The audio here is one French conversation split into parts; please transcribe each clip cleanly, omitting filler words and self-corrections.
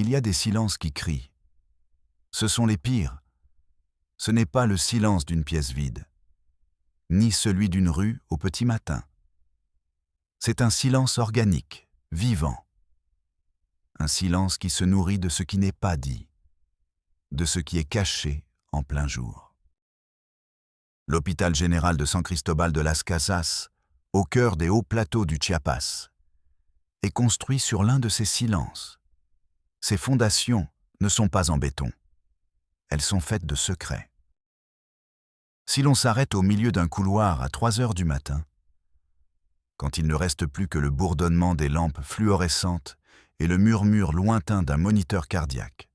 Il y a des silences qui crient. Ce sont les pires. Ce n'est pas le silence d'une pièce vide, ni celui d'une rue au petit matin. C'est un silence organique, vivant. Un silence qui se nourrit de ce qui n'est pas dit, de ce qui est caché en plein jour. L'hôpital général de San Cristobal de las Casas, au cœur des hauts plateaux du Chiapas, est construit sur l'un de ces silences. Ses fondations ne sont pas en béton. Elles sont faites de secrets. Si l'on s'arrête au milieu d'un couloir à 3 heures du matin, quand il ne reste plus que le bourdonnement des lampes fluorescentes et le murmure lointain d'un moniteur cardiaque,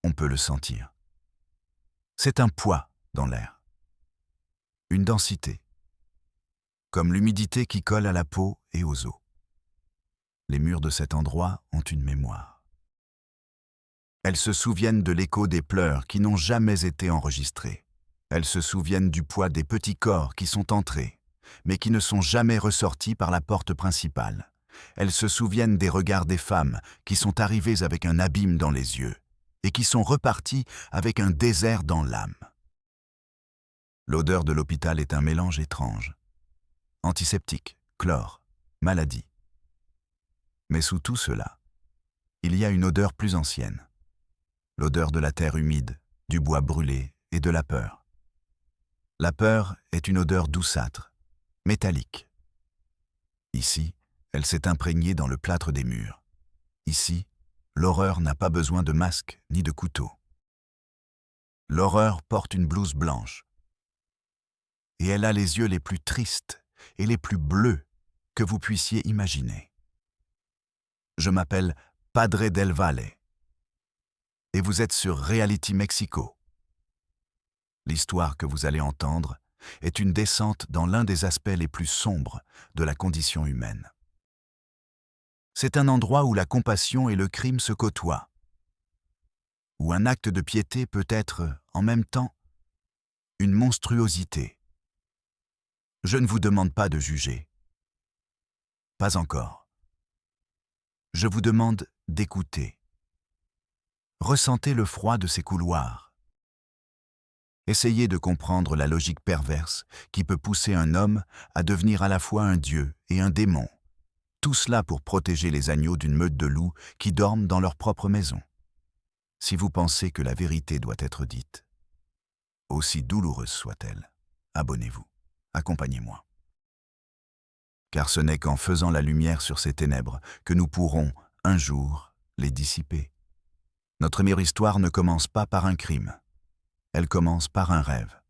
on peut le sentir. C'est un poids dans l'air, une densité, comme l'humidité qui colle à la peau et aux os. Les murs de cet endroit ont une mémoire. Elles se souviennent de l'écho des pleurs qui n'ont jamais été enregistrés. Elles se souviennent du poids des petits corps qui sont entrés, mais qui ne sont jamais ressortis par la porte principale. Elles se souviennent des regards des femmes qui sont arrivées avec un abîme dans les yeux et qui sont reparties avec un désert dans l'âme. L'odeur de l'hôpital est un mélange étrange. Antiseptique, chlore, maladie. Mais sous tout cela, il y a une odeur plus ancienne. L'odeur de la terre humide, du bois brûlé et de la peur. La peur est une odeur douceâtre, métallique. Ici, elle s'est imprégnée dans le plâtre des murs. Ici, l'horreur n'a pas besoin de masque ni de couteau. L'horreur porte une blouse blanche. Et elle a les yeux les plus tristes et les plus bleus que vous puissiez imaginer. Je m'appelle Padre del Valle. Et vous êtes sur Reality Mexico. L'histoire que vous allez entendre est une descente dans l'un des aspects les plus sombres de la condition humaine. C'est un endroit où la compassion et le crime se côtoient, où un acte de piété peut être, en même temps, une monstruosité. Je ne vous demande pas de juger. Pas encore. Je vous demande d'écouter. Ressentez le froid de ces couloirs. Essayez de comprendre la logique perverse qui peut pousser un homme à devenir à la fois un dieu et un démon. Tout cela pour protéger les agneaux d'une meute de loups qui dorment dans leur propre maison. Si vous pensez que la vérité doit être dite, aussi douloureuse soit-elle, abonnez-vous, accompagnez-moi. Car ce n'est qu'en faisant la lumière sur ces ténèbres que nous pourrons, un jour, les dissiper. Notre meilleure histoire ne commence pas par un crime. Elle commence par un rêve.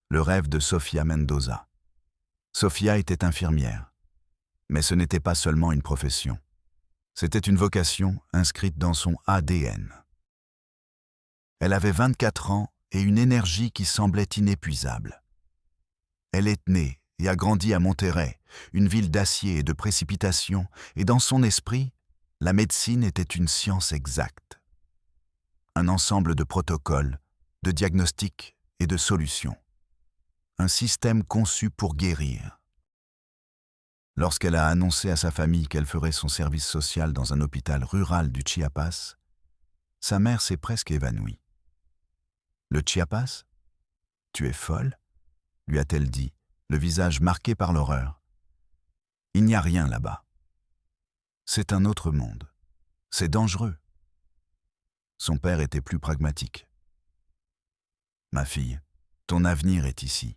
Le rêve de Sofia Mendoza. Sofia était infirmière. Mais ce n'était pas seulement une profession. C'était une vocation inscrite dans son ADN. Elle avait 24 ans et une énergie qui semblait inépuisable. Elle est née et a grandi à Monterrey, une ville d'acier et de précipitation, et dans son esprit, la médecine était une science exacte. Un ensemble de protocoles, de diagnostics et de solutions. Un système conçu pour guérir. Lorsqu'elle a annoncé à sa famille qu'elle ferait son service social dans un hôpital rural du Chiapas, sa mère s'est presque évanouie. « Le Chiapas ? Tu es folle ?» lui a-t-elle dit, le visage marqué par l'horreur. « Il n'y a rien là-bas. C'est un autre monde. C'est dangereux. » Son père était plus pragmatique. « Ma fille, ton avenir est ici.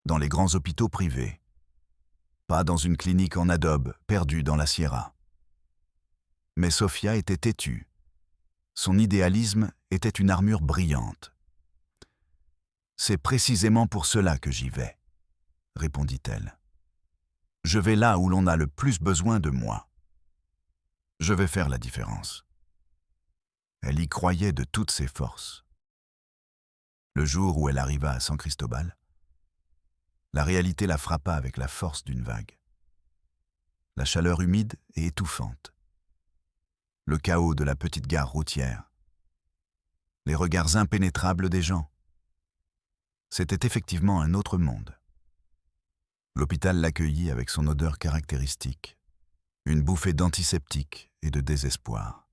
Dans les grands hôpitaux privés. Pas dans une clinique en adobe perdue dans la Sierra. » Mais Sofia était têtue. Son idéalisme était une armure brillante. « C'est précisément pour cela que j'y vais, » répondit-elle. « Je vais là où l'on a le plus besoin de moi. Je vais faire la différence. » Elle y croyait de toutes ses forces. Le jour où elle arriva à San Cristobal, la réalité la frappa avec la force d'une vague. La chaleur humide et étouffante. Le chaos de la petite gare routière. Les regards impénétrables des gens. C'était effectivement un autre monde. L'hôpital l'accueillit avec son odeur caractéristique. Une bouffée d'antiseptique et de désespoir.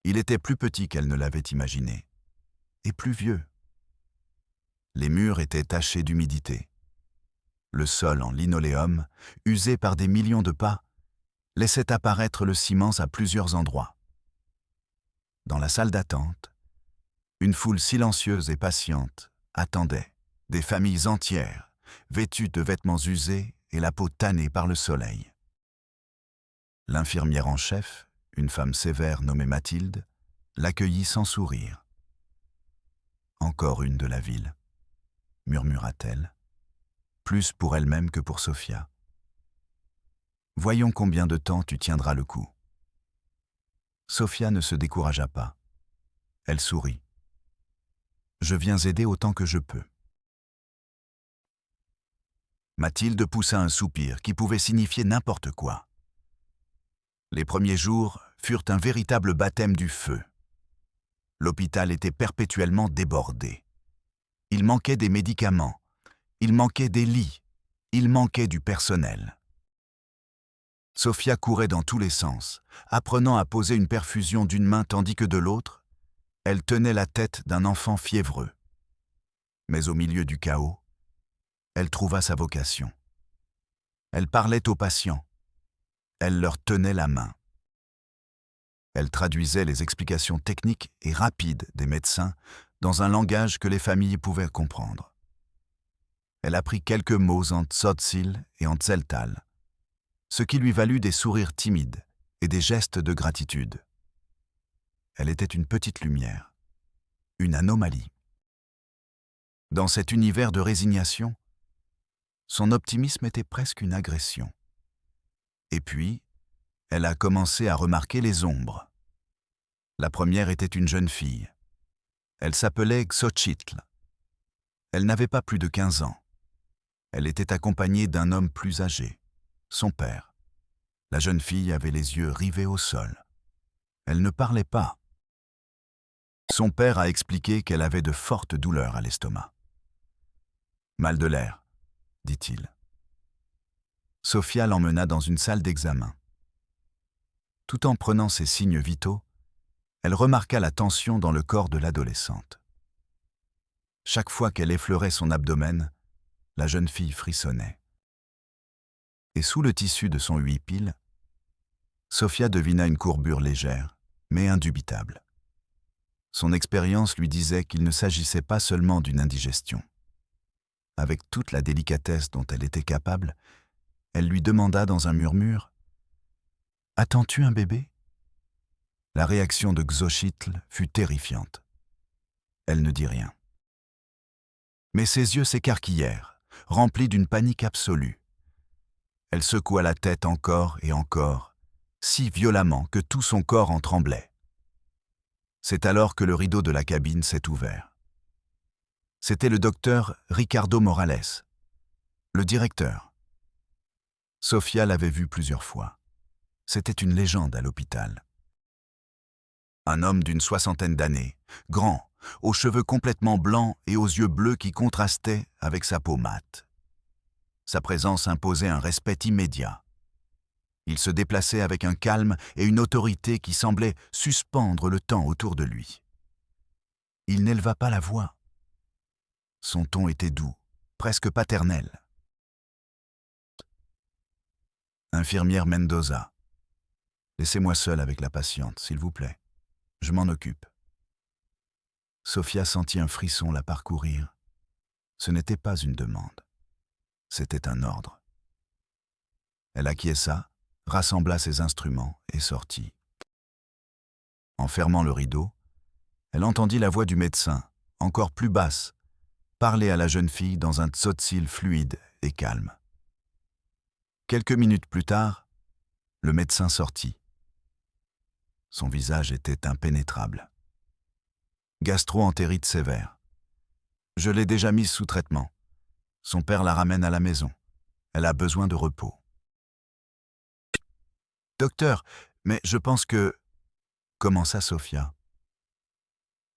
Il était plus petit qu'elle ne l'avait imaginé, et plus vieux. Les murs étaient tachés d'humidité. Le sol en linoléum, usé par des millions de pas, laissait apparaître le ciment à plusieurs endroits. Dans la salle d'attente, une foule silencieuse et patiente attendait, des familles entières, vêtues de vêtements usés et la peau tannée par le soleil. L'infirmière en chef, une femme sévère nommée Mathilde, l'accueillit sans sourire. « Encore une de la ville », murmura-t-elle, plus pour elle-même que pour Sophia. « Voyons combien de temps tu tiendras le coup. » Sophia ne se découragea pas. Elle sourit. « Je viens aider autant que je peux. » Mathilde poussa un soupir qui pouvait signifier n'importe quoi. Les premiers jours furent un véritable baptême du feu. L'hôpital était perpétuellement débordé. Il manquait des médicaments, il manquait des lits, il manquait du personnel. Sophia courait dans tous les sens, apprenant à poser une perfusion d'une main tandis que de l'autre, elle tenait la tête d'un enfant fiévreux. Mais au milieu du chaos, elle trouva sa vocation. Elle parlait aux patients. Elle leur tenait la main. Elle traduisait les explications techniques et rapides des médecins dans un langage que les familles pouvaient comprendre. Elle apprit quelques mots en tzotzil et en tzeltal, ce qui lui valut des sourires timides et des gestes de gratitude. Elle était une petite lumière, une anomalie. Dans cet univers de résignation, son optimisme était presque une agression. Et puis, elle a commencé à remarquer les ombres. La première était une jeune fille. Elle s'appelait Xochitl. Elle n'avait pas plus de 15 ans. Elle était accompagnée d'un homme plus âgé, son père. La jeune fille avait les yeux rivés au sol. Elle ne parlait pas. Son père a expliqué qu'elle avait de fortes douleurs à l'estomac. « Mal de l'air », dit-il. Sophia l'emmena dans une salle d'examen. Tout en prenant ses signes vitaux, elle remarqua la tension dans le corps de l'adolescente. Chaque fois qu'elle effleurait son abdomen, la jeune fille frissonnait. Et sous le tissu de son huipil, Sophia devina une courbure légère, mais indubitable. Son expérience lui disait qu'il ne s'agissait pas seulement d'une indigestion. Avec toute la délicatesse dont elle était capable, elle lui demanda dans un murmure « Attends-tu un bébé ?» La réaction de Xochitl fut terrifiante. Elle ne dit rien. Mais ses yeux s'écarquillèrent, remplis d'une panique absolue. Elle secoua la tête encore et encore, si violemment que tout son corps en tremblait. C'est alors que le rideau de la cabine s'est ouvert. C'était le docteur Ricardo Morales, le directeur. Sophia l'avait vu plusieurs fois. C'était une légende à l'hôpital. Un homme d'une 60aine d'années, grand, aux cheveux complètement blancs et aux yeux bleus qui contrastaient avec sa peau mate. Sa présence imposait un respect immédiat. Il se déplaçait avec un calme et une autorité qui semblaient suspendre le temps autour de lui. Il n'éleva pas la voix. Son ton était doux, presque paternel. « Infirmière Mendoza, laissez-moi seule avec la patiente, s'il vous plaît. Je m'en occupe. » Sophia sentit un frisson la parcourir. Ce n'était pas une demande. C'était un ordre. Elle acquiesça, rassembla ses instruments et sortit. En fermant le rideau, elle entendit la voix du médecin, encore plus basse, parler à la jeune fille dans un tzotzil fluide et calme. Quelques minutes plus tard, le médecin sortit. Son visage était impénétrable. Gastro-entérite sévère. Je l'ai déjà mise sous traitement. Son père la ramène à la maison. Elle a besoin de repos. « Docteur, mais je pense que... » commença Sophia.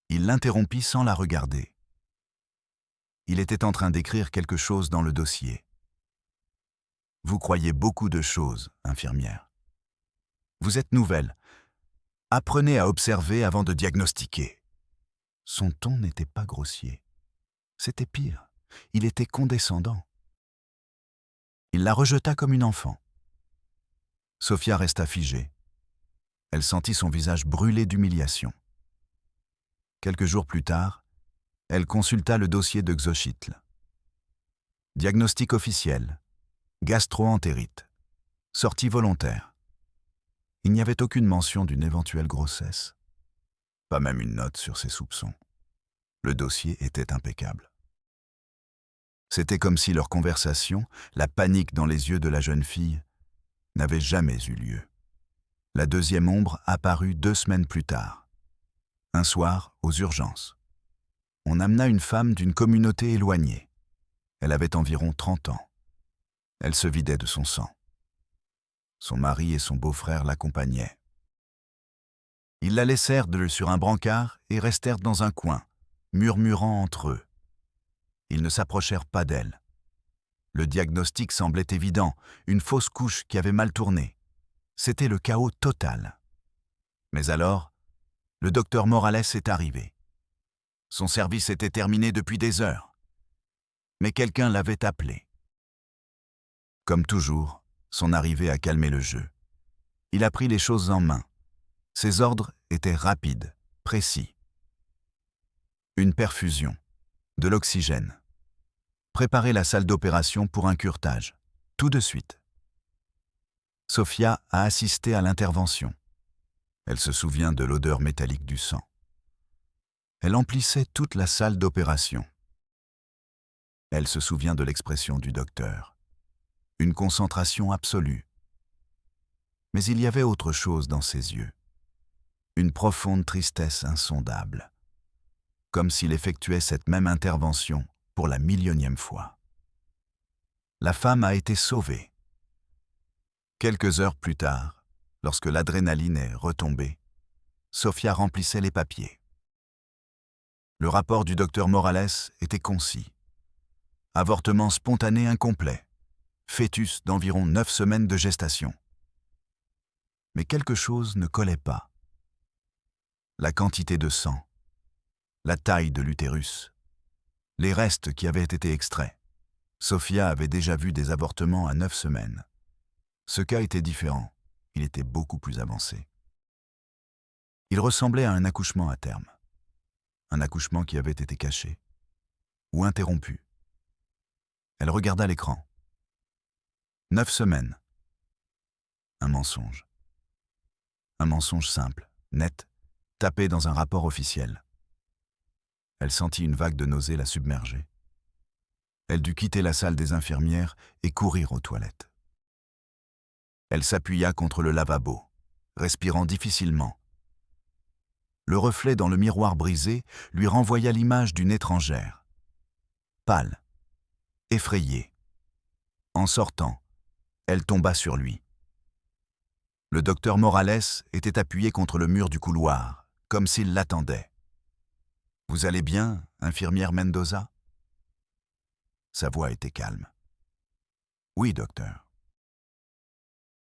Il l'interrompit sans la regarder. Il était en train d'écrire quelque chose dans le dossier. Vous croyez beaucoup de choses, infirmière. Vous êtes nouvelle. Apprenez à observer avant de diagnostiquer. » Son ton n'était pas grossier. C'était pire. Il était condescendant. Il la rejeta comme une enfant. Sophia resta figée. Elle sentit son visage brûler d'humiliation. Quelques jours plus tard, elle consulta le dossier de Xochitl. Diagnostic officiel, gastro-entérite, sortie volontaire. Il n'y avait aucune mention d'une éventuelle grossesse. Pas même une note sur ses soupçons. Le dossier était impeccable. C'était comme si leur conversation, la panique dans les yeux de la jeune fille, n'avait jamais eu lieu. La deuxième ombre apparut 2 semaines plus tard. Un soir, aux urgences. On amena une femme d'une communauté éloignée. Elle avait environ 30 ans. Elle se vidait de son sang. Son mari et son beau-frère l'accompagnaient. Ils la laissèrent sur un brancard et restèrent dans un coin, murmurant entre eux. Ils ne s'approchèrent pas d'elle. Le diagnostic semblait évident, une fausse couche qui avait mal tourné. C'était le chaos total. Mais alors, le docteur Morales est arrivé. Son service était terminé depuis des heures. Mais quelqu'un l'avait appelé. Comme toujours, son arrivée a calmé le jeu. Il a pris les choses en main. Ses ordres étaient rapides, précis. Une perfusion, de l'oxygène. Préparer la salle d'opération pour un curetage, tout de suite. Sophia a assisté à l'intervention. Elle se souvient de l'odeur métallique du sang. Elle emplissait toute la salle d'opération. Elle se souvient de l'expression du docteur. Une concentration absolue. Mais il y avait autre chose dans ses yeux. Une profonde tristesse insondable. Comme s'il effectuait cette même intervention pour la 1000e fois. La femme a été sauvée. Quelques heures plus tard, lorsque l'adrénaline est retombée, Sophia remplissait les papiers. Le rapport du docteur Morales était concis. Avortement spontané incomplet. Fœtus d'environ 9 semaines de gestation. Mais quelque chose ne collait pas. La quantité de sang, la taille de l'utérus, les restes qui avaient été extraits. Sophia avait déjà vu des avortements à 9 semaines. Ce cas était différent, il était beaucoup plus avancé. Il ressemblait à un accouchement à terme. Un accouchement qui avait été caché ou interrompu. Elle regarda l'écran. 9 semaines. Un mensonge. Un mensonge simple, net, tapé dans un rapport officiel. Elle sentit une vague de nausée la submerger. Elle dut quitter la salle des infirmières et courir aux toilettes. Elle s'appuya contre le lavabo, respirant difficilement. Le reflet dans le miroir brisé lui renvoya l'image d'une étrangère. Pâle, effrayée. En sortant, elle tomba sur lui. Le docteur Morales était appuyé contre le mur du couloir, comme s'il l'attendait. « Vous allez bien, infirmière Mendoza ?» Sa voix était calme. « Oui, docteur. »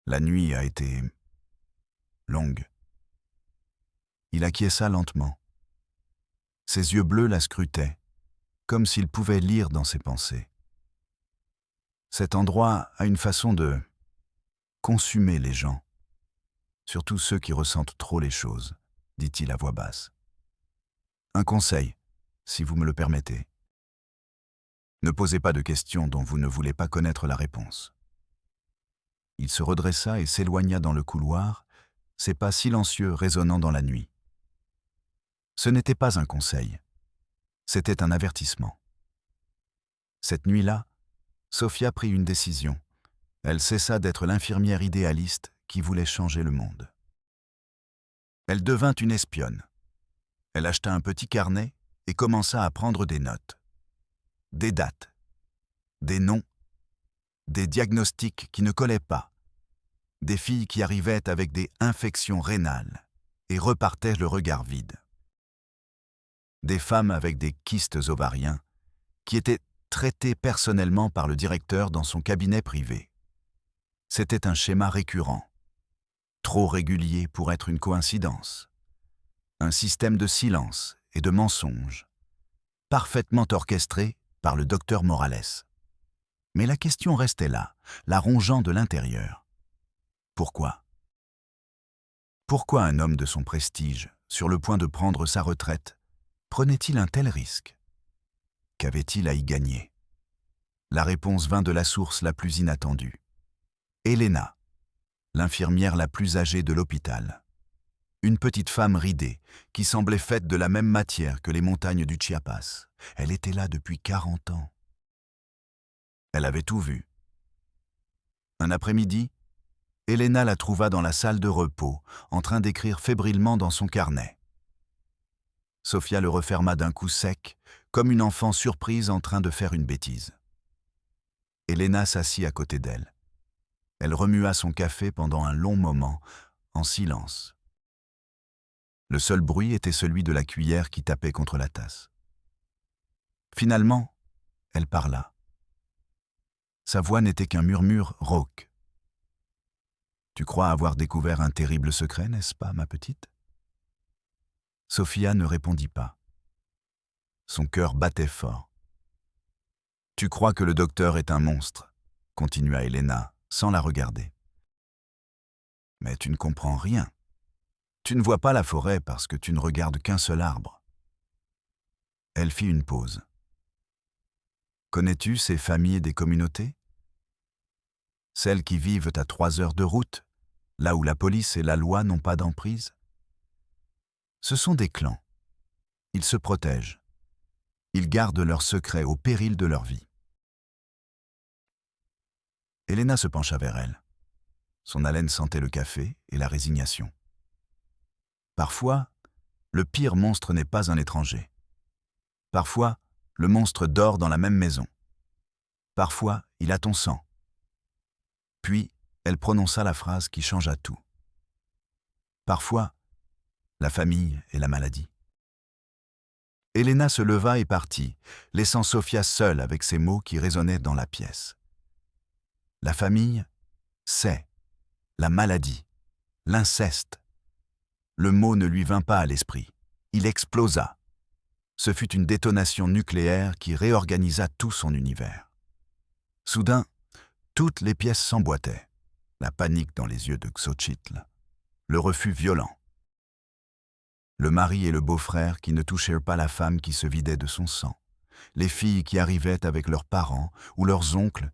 La nuit a été longue. Il acquiesça lentement. Ses yeux bleus la scrutaient, comme s'il pouvait lire dans ses pensées. Cet endroit a une façon de consumer les gens, surtout ceux qui ressentent trop les choses, dit-il à voix basse. Un conseil, si vous me le permettez. Ne posez pas de questions dont vous ne voulez pas connaître la réponse. Il se redressa et s'éloigna dans le couloir, ses pas silencieux résonnant dans la nuit. Ce n'était pas un conseil, c'était un avertissement. Cette nuit-là, Sophia prit une décision. Elle cessa d'être l'infirmière idéaliste qui voulait changer le monde. Elle devint une espionne. Elle acheta un petit carnet et commença à prendre des notes. Des dates, des noms, des diagnostics qui ne collaient pas, des filles qui arrivaient avec des infections rénales et repartaient le regard vide. Des femmes avec des kystes ovariens qui étaient traitées personnellement par le directeur dans son cabinet privé. C'était un schéma récurrent, trop régulier pour être une coïncidence. Un système de silence et de mensonges, parfaitement orchestré par le docteur Morales. Mais la question restait là, la rongeant de l'intérieur. Pourquoi? Pourquoi un homme de son prestige, sur le point de prendre sa retraite, prenait-il un tel risque? Qu'avait-il à y gagner? La réponse vint de la source la plus inattendue. Elena, l'infirmière la plus âgée de l'hôpital. Une petite femme ridée, qui semblait faite de la même matière que les montagnes du Chiapas. Elle était là depuis 40 ans. Elle avait tout vu. Un après-midi, Elena la trouva dans la salle de repos, en train d'écrire fébrilement dans son carnet. Sofia le referma d'un coup sec, comme une enfant surprise en train de faire une bêtise. Elena s'assit à côté d'elle. Elle remua son café pendant un long moment, en silence. Le seul bruit était celui de la cuillère qui tapait contre la tasse. Finalement, elle parla. Sa voix n'était qu'un murmure rauque. « Tu crois avoir découvert un terrible secret, n'est-ce pas, ma petite ?» Sofia ne répondit pas. Son cœur battait fort. « Tu crois que le docteur est un monstre ?» continua Elena, sans la regarder. « Mais tu ne comprends rien. Tu ne vois pas la forêt parce que tu ne regardes qu'un seul arbre. » Elle fit une pause. « Connais-tu ces familles des communautés ? Celles qui vivent à 3 heures de route, là où la police et la loi n'ont pas d'emprise ? Ce sont des clans. Ils se protègent. Ils gardent leurs secrets au péril de leur vie. » Elena se pencha vers elle. Son haleine sentait le café et la résignation. Parfois, le pire monstre n'est pas un étranger. Parfois, le monstre dort dans la même maison. Parfois, il a ton sang. Puis, elle prononça la phrase qui changea tout. Parfois, la famille et la maladie. Elena se leva et partit, laissant Sofia seule avec ces mots qui résonnaient dans la pièce. La famille, c'est la maladie, l'inceste. Le mot ne lui vint pas à l'esprit. Il explosa. Ce fut une détonation nucléaire qui réorganisa tout son univers. Soudain, toutes les pièces s'emboîtaient. La panique dans les yeux de Xochitl. Le refus violent. Le mari et le beau-frère qui ne touchèrent pas la femme qui se vidait de son sang. Les filles qui arrivaient avec leurs parents ou leurs oncles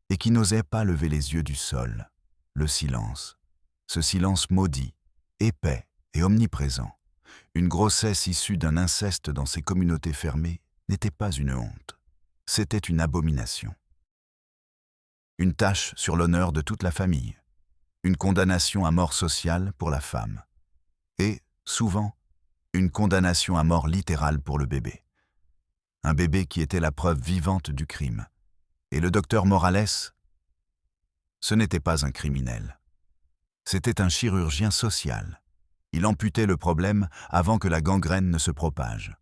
et qui n'osaient pas lever les yeux du sol. Le silence. Ce silence maudit, épais et omniprésent. Une grossesse issue d'un inceste dans ces communautés fermées n'était pas une honte. C'était une abomination. Une tache sur l'honneur de toute la famille. Une condamnation à mort sociale pour la femme. Et, souvent, une condamnation à mort littérale pour le bébé. Un bébé qui était la preuve vivante du crime. Et le docteur Morales, ce n'était pas un criminel. C'était un chirurgien social. Il amputait le problème avant que la gangrène ne se propage.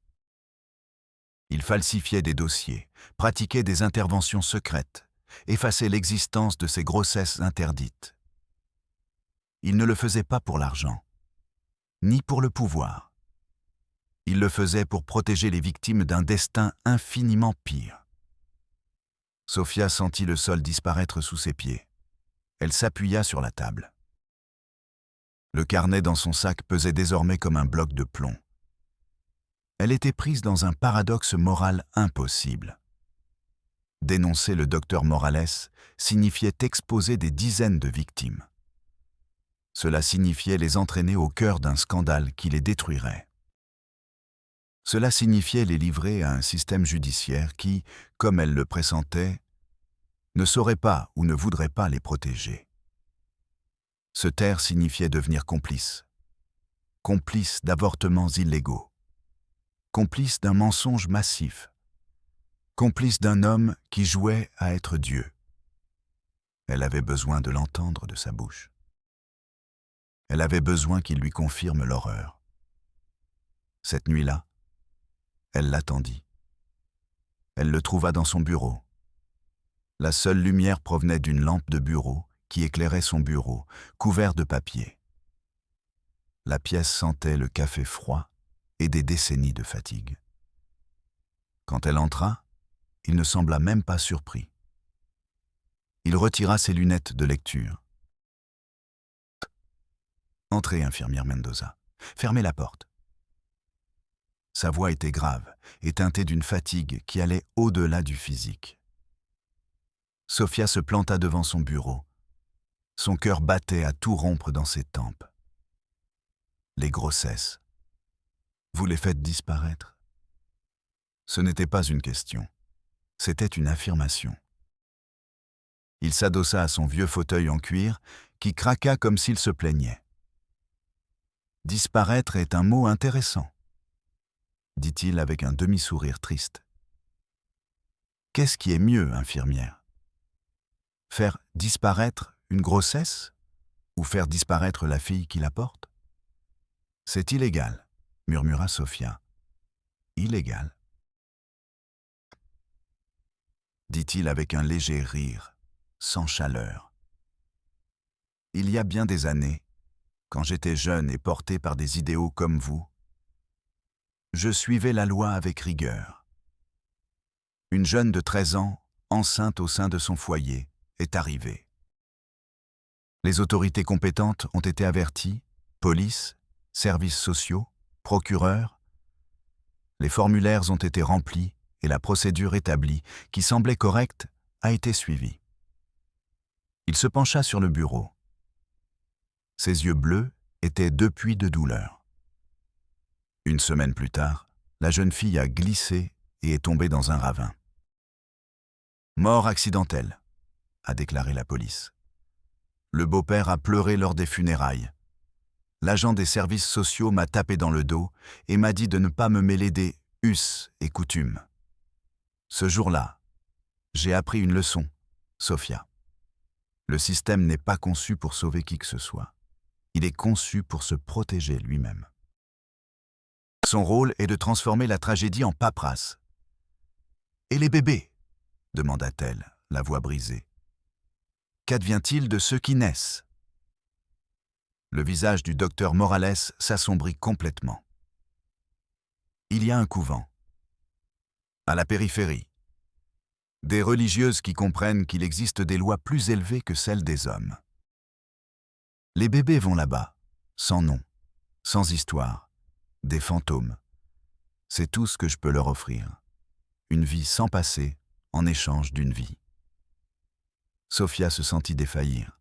Il falsifiait des dossiers, pratiquait des interventions secrètes, effaçait l'existence de ces grossesses interdites. Il ne le faisait pas pour l'argent, ni pour le pouvoir. Il le faisait pour protéger les victimes d'un destin infiniment pire. Sofia sentit le sol disparaître sous ses pieds. Elle s'appuya sur la table. Le carnet dans son sac pesait désormais comme un bloc de plomb. Elle était prise dans un paradoxe moral impossible. Dénoncer le docteur Morales signifiait exposer des dizaines de victimes. Cela signifiait les entraîner au cœur d'un scandale qui les détruirait. Cela signifiait les livrer à un système judiciaire qui, comme elle le pressentait, ne saurait pas ou ne voudrait pas les protéger. Se taire signifiait devenir complice. Complice d'avortements illégaux. Complice d'un mensonge massif. Complice d'un homme qui jouait à être Dieu. Elle avait besoin de l'entendre de sa bouche. Elle avait besoin qu'il lui confirme l'horreur. Cette nuit-là, elle l'attendit. Elle le trouva dans son bureau. La seule lumière provenait d'une lampe de bureau qui éclairait son bureau, couvert de papier. La pièce sentait le café froid et des décennies de fatigue. Quand elle entra, il ne sembla même pas surpris. Il retira ses lunettes de lecture. « Entrez, infirmière Mendoza. Fermez la porte. » Sa voix était grave et teintée d'une fatigue qui allait au-delà du physique. Sofia se planta devant son bureau. Son cœur battait à tout rompre dans ses tempes. Les grossesses. Vous les faites disparaître. Ce n'était pas une question. C'était une affirmation. Il s'adossa à son vieux fauteuil en cuir qui craqua comme s'il se plaignait. « Disparaître est un mot intéressant, » dit-il avec un demi-sourire triste. « Qu'est-ce qui est mieux, infirmière? Faire disparaître une grossesse ou faire disparaître la fille qui la porte? »« C'est illégal, » murmura Sofia. « Illégal, » dit-il avec un léger rire, sans chaleur. « Il y a bien des années, quand j'étais jeune et porté par des idéaux comme vous, je suivais la loi avec rigueur. Une jeune de 13 ans, enceinte au sein de son foyer, est arrivée. Les autorités compétentes ont été averties, police, services sociaux, procureurs. Les formulaires ont été remplis et la procédure établie, qui semblait correcte, a été suivie. Il se pencha sur le bureau. Ses yeux bleus étaient deux puits de douleur. Une semaine plus tard, la jeune fille a glissé et est tombée dans un ravin. « Mort accidentelle », a déclaré la police. Le beau-père a pleuré lors des funérailles. L'agent des services sociaux m'a tapé dans le dos et m'a dit de ne pas me mêler des us et coutumes. Ce jour-là, j'ai appris une leçon, Sofia. Le système n'est pas conçu pour sauver qui que ce soit. Il est conçu pour se protéger lui-même. Son rôle est de transformer la tragédie en paperasse. « Et les bébés ?» demanda-t-elle, la voix brisée. « Qu'advient-il de ceux qui naissent ?» Le visage du docteur Morales s'assombrit complètement. Il y a un couvent. À la périphérie. Des religieuses qui comprennent qu'il existe des lois plus élevées que celles des hommes. Les bébés vont là-bas, sans nom, sans histoire, des fantômes. C'est tout ce que je peux leur offrir. Une vie sans passé, en échange d'une vie. Sofia se sentit défaillir.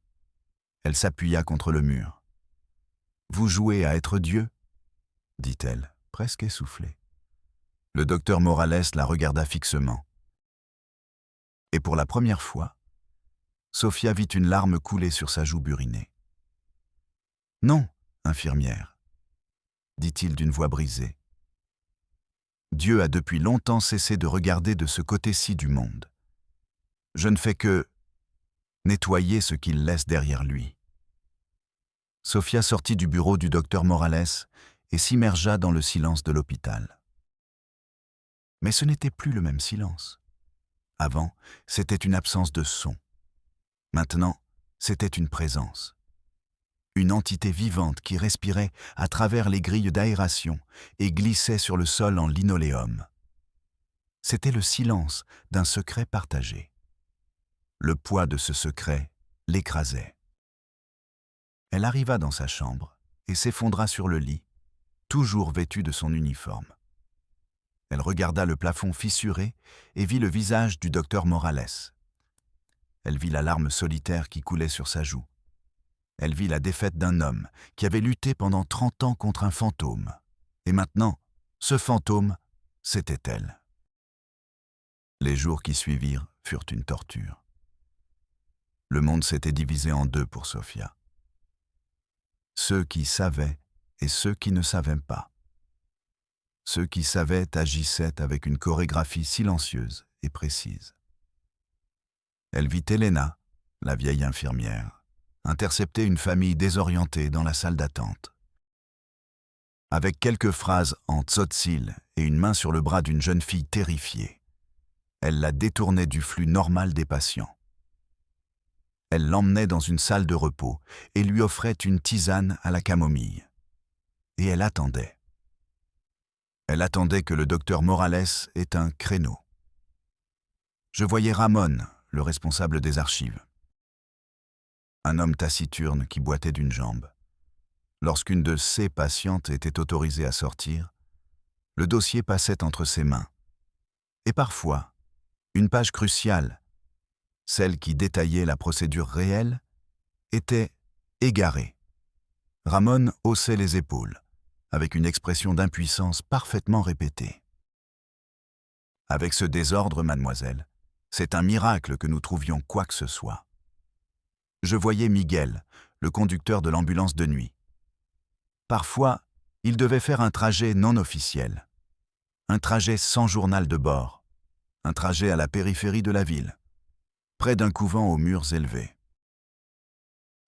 Elle s'appuya contre le mur. « Vous jouez à être Dieu ?» dit-elle, presque essoufflée. Le docteur Morales la regarda fixement. Et pour la première fois, Sofia vit une larme couler sur sa joue burinée. « Non, infirmière, » dit-il d'une voix brisée. Dieu a depuis longtemps cessé de regarder de ce côté-ci du monde. Je ne fais que nettoyer ce qu'il laisse derrière lui. Sofia sortit du bureau du docteur Morales et s'immergea dans le silence de l'hôpital. Mais ce n'était plus le même silence. Avant, c'était une absence de son. Maintenant, c'était une présence. Une entité vivante qui respirait à travers les grilles d'aération et glissait sur le sol en linoléum. C'était le silence d'un secret partagé. Le poids de ce secret l'écrasait. Elle arriva dans sa chambre et s'effondra sur le lit, toujours vêtue de son uniforme. Elle regarda le plafond fissuré et vit le visage du docteur Morales. Elle vit la larme solitaire qui coulait sur sa joue. Elle vit la défaite d'un homme qui avait lutté pendant 30 ans contre un fantôme. Et maintenant, ce fantôme, c'était elle. Les jours qui suivirent furent une torture. Le monde s'était divisé en deux pour Sofia. Ceux qui savaient et ceux qui ne savaient pas. Ceux qui savaient agissaient avec une chorégraphie silencieuse et précise. Elle vit Elena, la vieille infirmière, intercepter une famille désorientée dans la salle d'attente. Avec quelques phrases en tzotzil et une main sur le bras d'une jeune fille terrifiée, elle la détournait du flux normal des patients. Elle l'emmenait dans une salle de repos et lui offrait une tisane à la camomille. Et elle attendait. Elle attendait que le docteur Morales ait un créneau. Je voyais Ramon, le responsable des archives. Un homme taciturne qui boitait d'une jambe. Lorsqu'une de ses patientes était autorisée à sortir, le dossier passait entre ses mains. Et parfois, une page cruciale, celle qui détaillait la procédure réelle, était égarée. Ramon haussait les épaules, avec une expression d'impuissance parfaitement répétée. Avec ce désordre, mademoiselle, c'est un miracle que nous trouvions quoi que ce soit. Je voyais Miguel, le conducteur de l'ambulance de nuit. Parfois, il devait faire un trajet non officiel, un trajet sans journal de bord, un trajet à la périphérie de la ville, près d'un couvent aux murs élevés.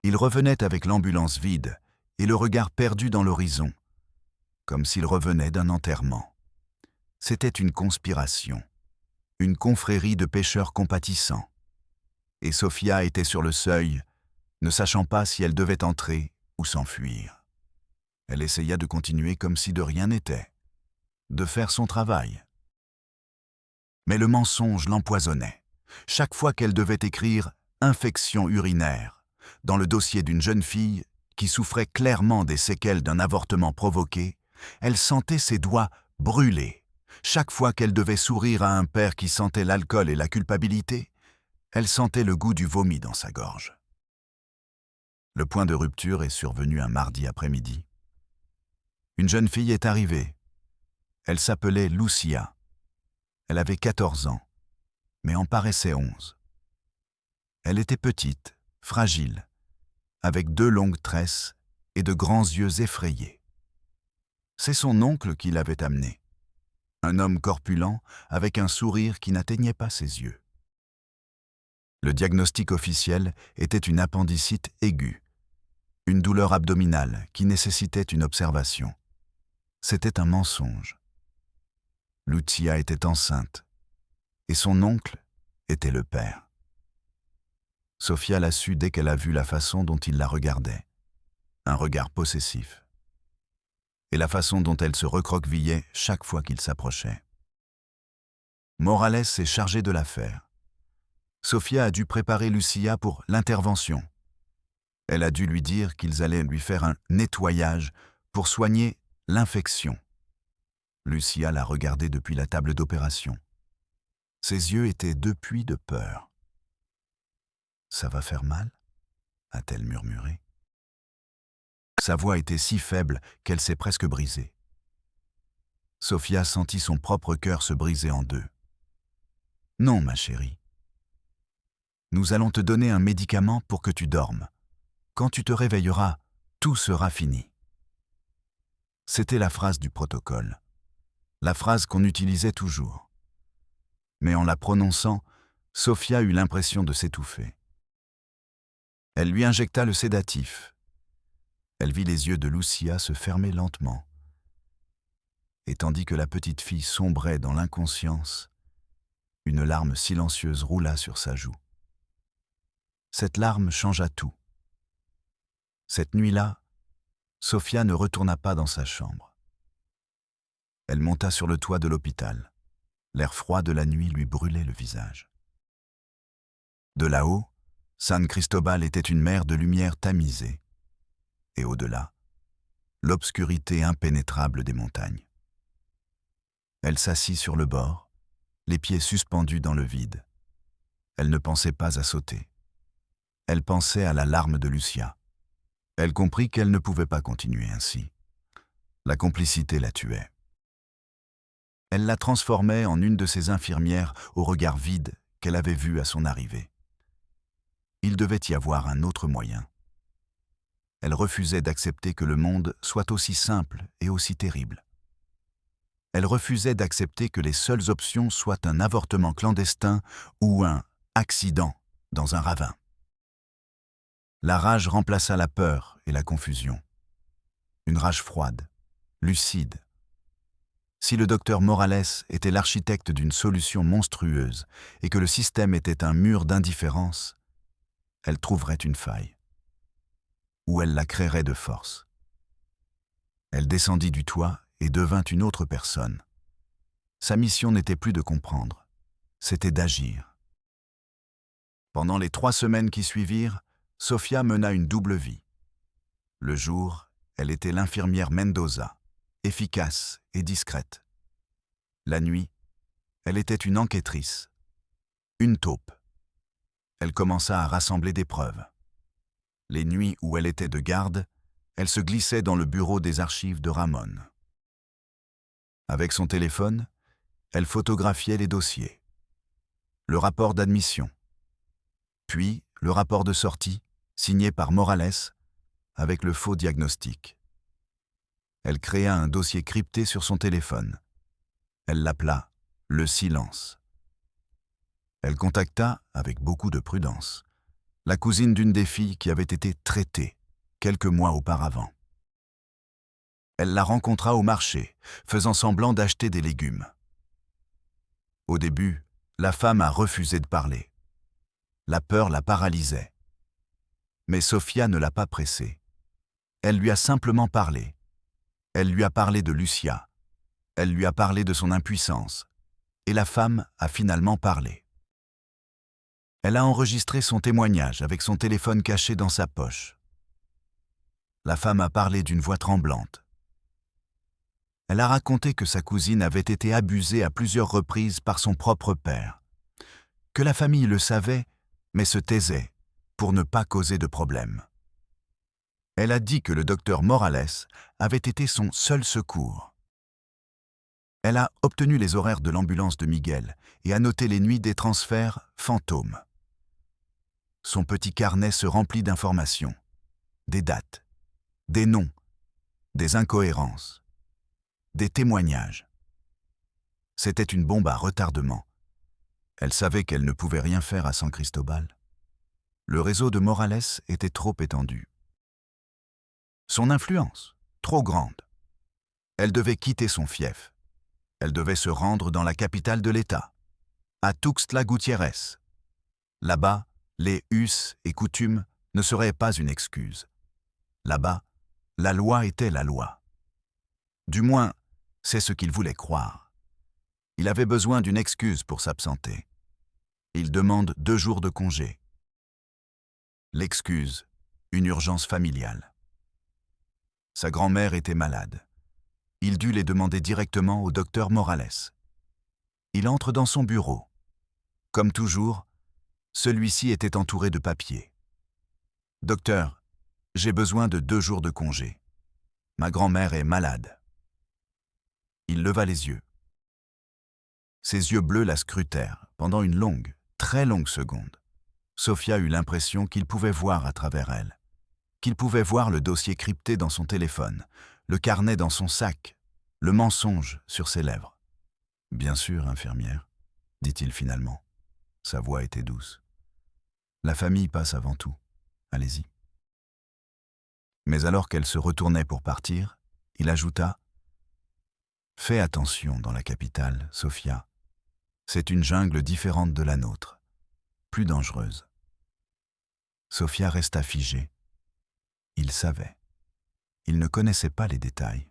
Il revenait avec l'ambulance vide et le regard perdu dans l'horizon, comme s'il revenait d'un enterrement. C'était une conspiration, une confrérie de pêcheurs compatissants. Et Sofia était sur le seuil, ne sachant pas si elle devait entrer ou s'enfuir. Elle essaya de continuer comme si de rien n'était, de faire son travail. Mais le mensonge l'empoisonnait. Chaque fois qu'elle devait écrire « infection urinaire » dans le dossier d'une jeune fille qui souffrait clairement des séquelles d'un avortement provoqué, elle sentait ses doigts brûler. Chaque fois qu'elle devait sourire à un père qui sentait l'alcool et la culpabilité, elle sentait le goût du vomi dans sa gorge. Le point de rupture est survenu un mardi après-midi. Une jeune fille est arrivée. Elle s'appelait Lucia. Elle avait 14 ans, mais en paraissait 11. Elle était petite, fragile, avec 2 longues tresses et de grands yeux effrayés. C'est son oncle qui l'avait amenée. Un homme corpulent avec un sourire qui n'atteignait pas ses yeux. Le diagnostic officiel était une appendicite aiguë, une douleur abdominale qui nécessitait une observation. C'était un mensonge. Lucia était enceinte, et son oncle était le père. Sofia l'a su dès qu'elle a vu la façon dont il la regardait, un regard possessif, et la façon dont elle se recroquevillait chaque fois qu'il s'approchait. Morales est chargé de l'affaire. Sofia a dû préparer Lucia pour l'intervention. Elle a dû lui dire qu'ils allaient lui faire un nettoyage pour soigner l'infection. Lucia l'a regardé depuis la table d'opération. Ses yeux étaient depuis de peur. « Ça va faire mal ?» a-t-elle murmuré. Sa voix était si faible qu'elle s'est presque brisée. Sofia sentit son propre cœur se briser en 2. « Non, ma chérie. Nous allons te donner un médicament pour que tu dormes. Quand tu te réveilleras, tout sera fini. » C'était la phrase du protocole, la phrase qu'on utilisait toujours. Mais en la prononçant, Sofia eut l'impression de s'étouffer. Elle lui injecta le sédatif. Elle vit les yeux de Lucia se fermer lentement. Et tandis que la petite fille sombrait dans l'inconscience, une larme silencieuse roula sur sa joue. Cette larme changea tout. Cette nuit-là, Sofia ne retourna pas dans sa chambre. Elle monta sur le toit de l'hôpital. L'air froid de la nuit lui brûlait le visage. De là-haut, San Cristobal était une mer de lumière tamisée. Et au-delà, l'obscurité impénétrable des montagnes. Elle s'assit sur le bord, les pieds suspendus dans le vide. Elle ne pensait pas à sauter. Elle pensait à la larme de Lucia. Elle comprit qu'elle ne pouvait pas continuer ainsi. La complicité la tuait. Elle la transformait en une de ces infirmières au regard vide qu'elle avait vu à son arrivée. Il devait y avoir un autre moyen. Elle refusait d'accepter que le monde soit aussi simple et aussi terrible. Elle refusait d'accepter que les seules options soient un avortement clandestin ou un accident dans un ravin. La rage remplaça la peur et la confusion. Une rage froide, lucide. Si le docteur Morales était l'architecte d'une solution monstrueuse et que le système était un mur d'indifférence, elle trouverait une faille. Ou elle la créerait de force. Elle descendit du toit et devint une autre personne. Sa mission n'était plus de comprendre, c'était d'agir. Pendant les 3 semaines qui suivirent, Sofia mena une double vie. Le jour, elle était l'infirmière Mendoza, efficace et discrète. La nuit, elle était une enquêtrice, une taupe. Elle commença à rassembler des preuves. Les nuits où elle était de garde, elle se glissait dans le bureau des archives de Ramon. Avec son téléphone, elle photographiait les dossiers. Le rapport d'admission, puis le rapport de sortie, signé par Morales, avec le faux diagnostic. Elle créa un dossier crypté sur son téléphone. Elle l'appela « Le silence ». Elle contacta, avec beaucoup de prudence, la cousine d'une des filles qui avait été traitée quelques mois auparavant. Elle la rencontra au marché, faisant semblant d'acheter des légumes. Au début, la femme a refusé de parler. La peur la paralysait. Mais Sofia ne l'a pas pressée. Elle lui a simplement parlé. Elle lui a parlé de Lucia. Elle lui a parlé de son impuissance. Et la femme a finalement parlé. Elle a enregistré son témoignage avec son téléphone caché dans sa poche. La femme a parlé d'une voix tremblante. Elle a raconté que sa cousine avait été abusée à plusieurs reprises par son propre père, que la famille le savait, mais se taisait pour ne pas causer de problème. Elle a dit que le docteur Morales avait été son seul secours. Elle a obtenu les horaires de l'ambulance de Miguel et a noté les nuits des transferts fantômes. Son petit carnet se remplit d'informations, des dates, des noms, des incohérences, des témoignages. C'était une bombe à retardement. Elle savait qu'elle ne pouvait rien faire à San Cristobal. Le réseau de Morales était trop étendu. Son influence, trop grande. Elle devait quitter son fief. Elle devait se rendre dans la capitale de l'État, à Tuxtla Gutiérrez. Là-bas, les us et coutumes ne seraient pas une excuse. Là-bas, la loi était la loi. Du moins, c'est ce qu'il voulait croire. Il avait besoin d'une excuse pour s'absenter. Il demande 2 jours de congé. L'excuse, une urgence familiale. Sa grand-mère était malade. Il dut les demander directement au docteur Morales. Il entre dans son bureau. Comme toujours, celui-ci était entouré de papiers. « Docteur, j'ai besoin de 2 jours de congé. Ma grand-mère est malade. » Il leva les yeux. Ses yeux bleus la scrutèrent pendant une longue, très longue seconde. Sofia eut l'impression qu'il pouvait voir à travers elle, qu'il pouvait voir le dossier crypté dans son téléphone, le carnet dans son sac, le mensonge sur ses lèvres. « Bien sûr, infirmière, » dit-il finalement. Sa voix était douce. « La famille passe avant tout. Allez-y. » Mais alors qu'elle se retournait pour partir, il ajouta « Fais attention dans la capitale, Sofia. C'est une jungle différente de la nôtre, plus dangereuse. » Sofia resta figée. Il savait. Il ne connaissait pas les détails.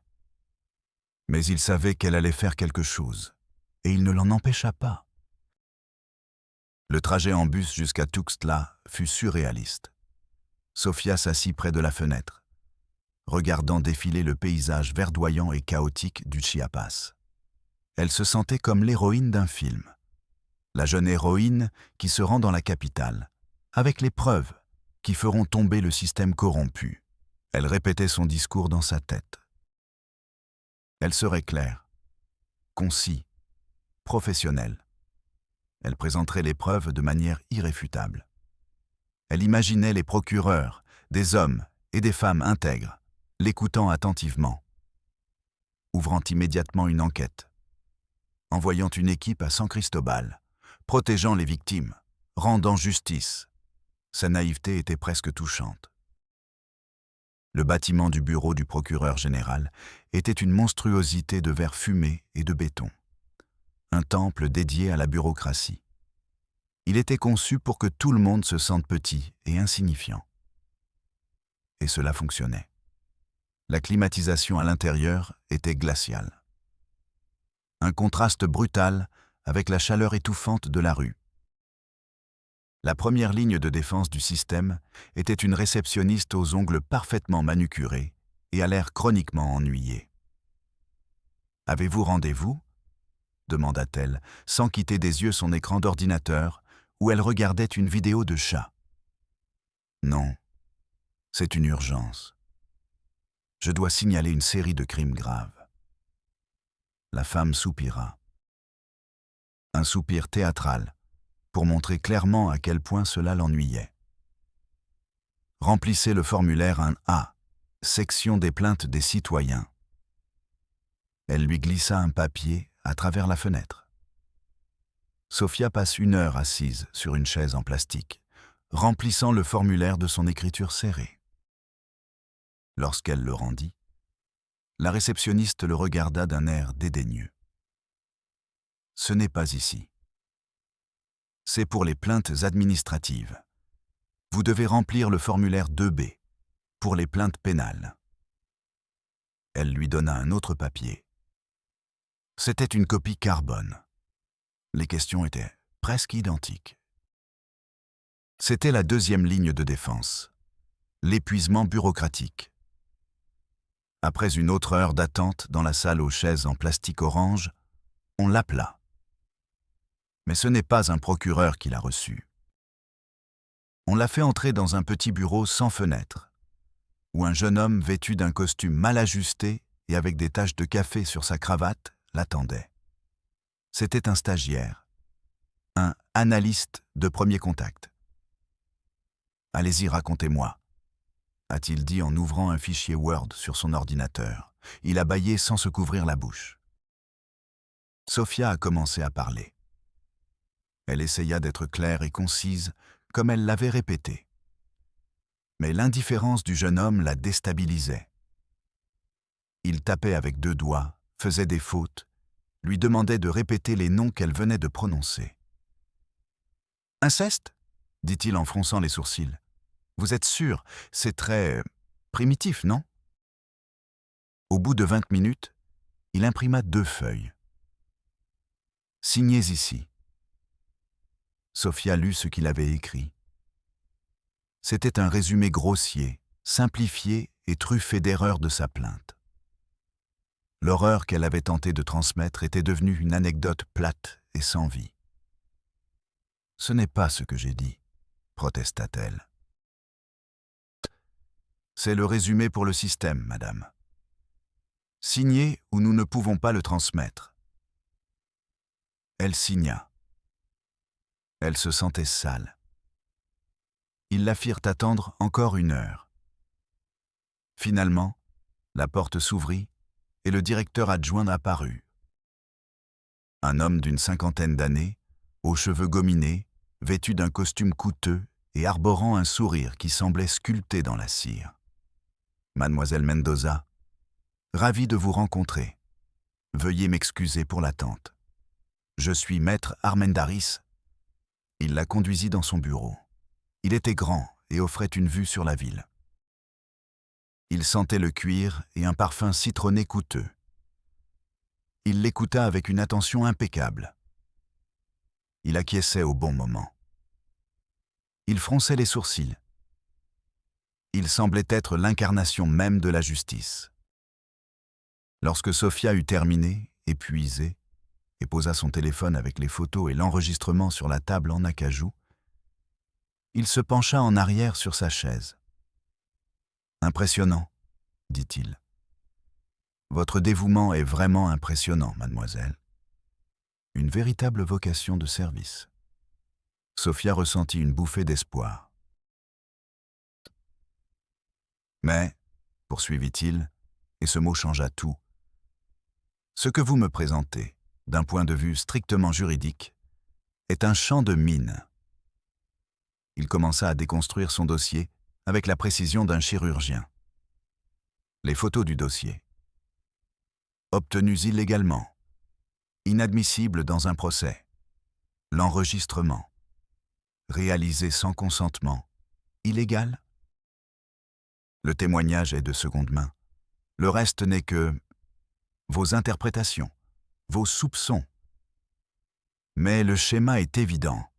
Mais il savait qu'elle allait faire quelque chose, et il ne l'en empêcha pas. Le trajet en bus jusqu'à Tuxtla fut surréaliste. Sofia s'assit près de la fenêtre, regardant défiler le paysage verdoyant et chaotique du Chiapas. Elle se sentait comme l'héroïne d'un film. La jeune héroïne qui se rend dans la capitale, avec les preuves qui feront tomber le système corrompu. Elle répétait son discours dans sa tête. Elle serait claire, concis, professionnelle. Elle présenterait les preuves de manière irréfutable. Elle imaginait les procureurs, des hommes et des femmes intègres, l'écoutant attentivement, ouvrant immédiatement une enquête, envoyant une équipe à San Cristobal, protégeant les victimes, rendant justice. Sa naïveté était presque touchante. Le bâtiment du bureau du procureur général était une monstruosité de verre fumé et de béton. Un temple dédié à la bureaucratie. Il était conçu pour que tout le monde se sente petit et insignifiant. Et cela fonctionnait. La climatisation à l'intérieur était glaciale. Un contraste brutal avec la chaleur étouffante de la rue. La première ligne de défense du système était une réceptionniste aux ongles parfaitement manucurés et à l'air chroniquement ennuyée. « Avez-vous rendez-vous » demanda-t-elle, sans quitter des yeux son écran d'ordinateur où elle regardait une vidéo de chat. « Non, c'est une urgence. Je dois signaler une série de crimes graves. » La femme soupira. Un soupir théâtral, pour montrer clairement à quel point cela l'ennuyait. « Remplissez le formulaire 1A, section des plaintes des citoyens. » Elle lui glissa un papier à travers la fenêtre. Sophia passe 1 heure assise sur une chaise en plastique, remplissant le formulaire de son écriture serrée. Lorsqu'elle le rendit, la réceptionniste le regarda d'un air dédaigneux. « Ce n'est pas ici. C'est pour les plaintes administratives. Vous devez remplir le formulaire 2B, pour les plaintes pénales. » Elle lui donna un autre papier. C'était une copie carbone. Les questions étaient presque identiques. C'était la deuxième ligne de défense, l'épuisement bureaucratique. Après une autre heure d'attente dans la salle aux chaises en plastique orange, on l'appela. Mais ce n'est pas un procureur qui l'a reçu. On l'a fait entrer dans un petit bureau sans fenêtre, où un jeune homme vêtu d'un costume mal ajusté et avec des taches de café sur sa cravate l'attendait. C'était un stagiaire, un analyste de premier contact. « Allez-y, racontez-moi », a-t-il dit en ouvrant un fichier Word sur son ordinateur. Il a bâillé sans se couvrir la bouche. Sophia a commencé à parler. Elle essaya d'être claire et concise, comme elle l'avait répété. Mais l'indifférence du jeune homme la déstabilisait. Il tapait avec 2 doigts, faisait des fautes, lui demandait de répéter les noms qu'elle venait de prononcer. « Inceste » dit-il en fronçant les sourcils. « Vous êtes sûr, c'est très primitif, non ?» Au bout de 20 minutes, il imprima 2 feuilles. « Signez ici. » Sophia lut ce qu'il avait écrit. C'était un résumé grossier, simplifié et truffé d'erreurs de sa plainte. L'horreur qu'elle avait tenté de transmettre était devenue une anecdote plate et sans vie. « Ce n'est pas ce que j'ai dit, » protesta-t-elle. « C'est le résumé pour le système, madame. Signez ou nous ne pouvons pas le transmettre. » Elle signa. Elle se sentait sale. Ils la firent attendre encore 1 heure. Finalement, la porte s'ouvrit et le directeur adjoint apparut. Un homme d'une 50aine d'années, aux cheveux gominés, vêtu d'un costume coûteux et arborant un sourire qui semblait sculpté dans la cire. « Mademoiselle Mendoza, ravi de vous rencontrer. Veuillez m'excuser pour l'attente. Je suis maître Armendaris. » Il la conduisit dans son bureau. Il était grand et offrait une vue sur la ville. Il sentait le cuir et un parfum citronné coûteux. Il l'écouta avec une attention impeccable. Il acquiesçait au bon moment. Il fronçait les sourcils. Il semblait être l'incarnation même de la justice. Lorsque Sophia eut terminé, épuisée, et posa son téléphone avec les photos et l'enregistrement sur la table en acajou, il se pencha en arrière sur sa chaise. « Impressionnant, » dit-il. « Votre dévouement est vraiment impressionnant, mademoiselle. Une véritable vocation de service. » Sophia ressentit une bouffée d'espoir. « Mais, poursuivit-il, et ce mot changea tout, ce que vous me présentez, d'un point de vue strictement juridique, est un champ de mine. » Il commença à déconstruire son dossier avec la précision d'un chirurgien. Les photos du dossier. Obtenues illégalement. Inadmissibles dans un procès. L'enregistrement. réalisé sans consentement, illégal? Le témoignage est de seconde main. Le reste n'est que vos interprétations, vos soupçons. Mais le schéma est évident,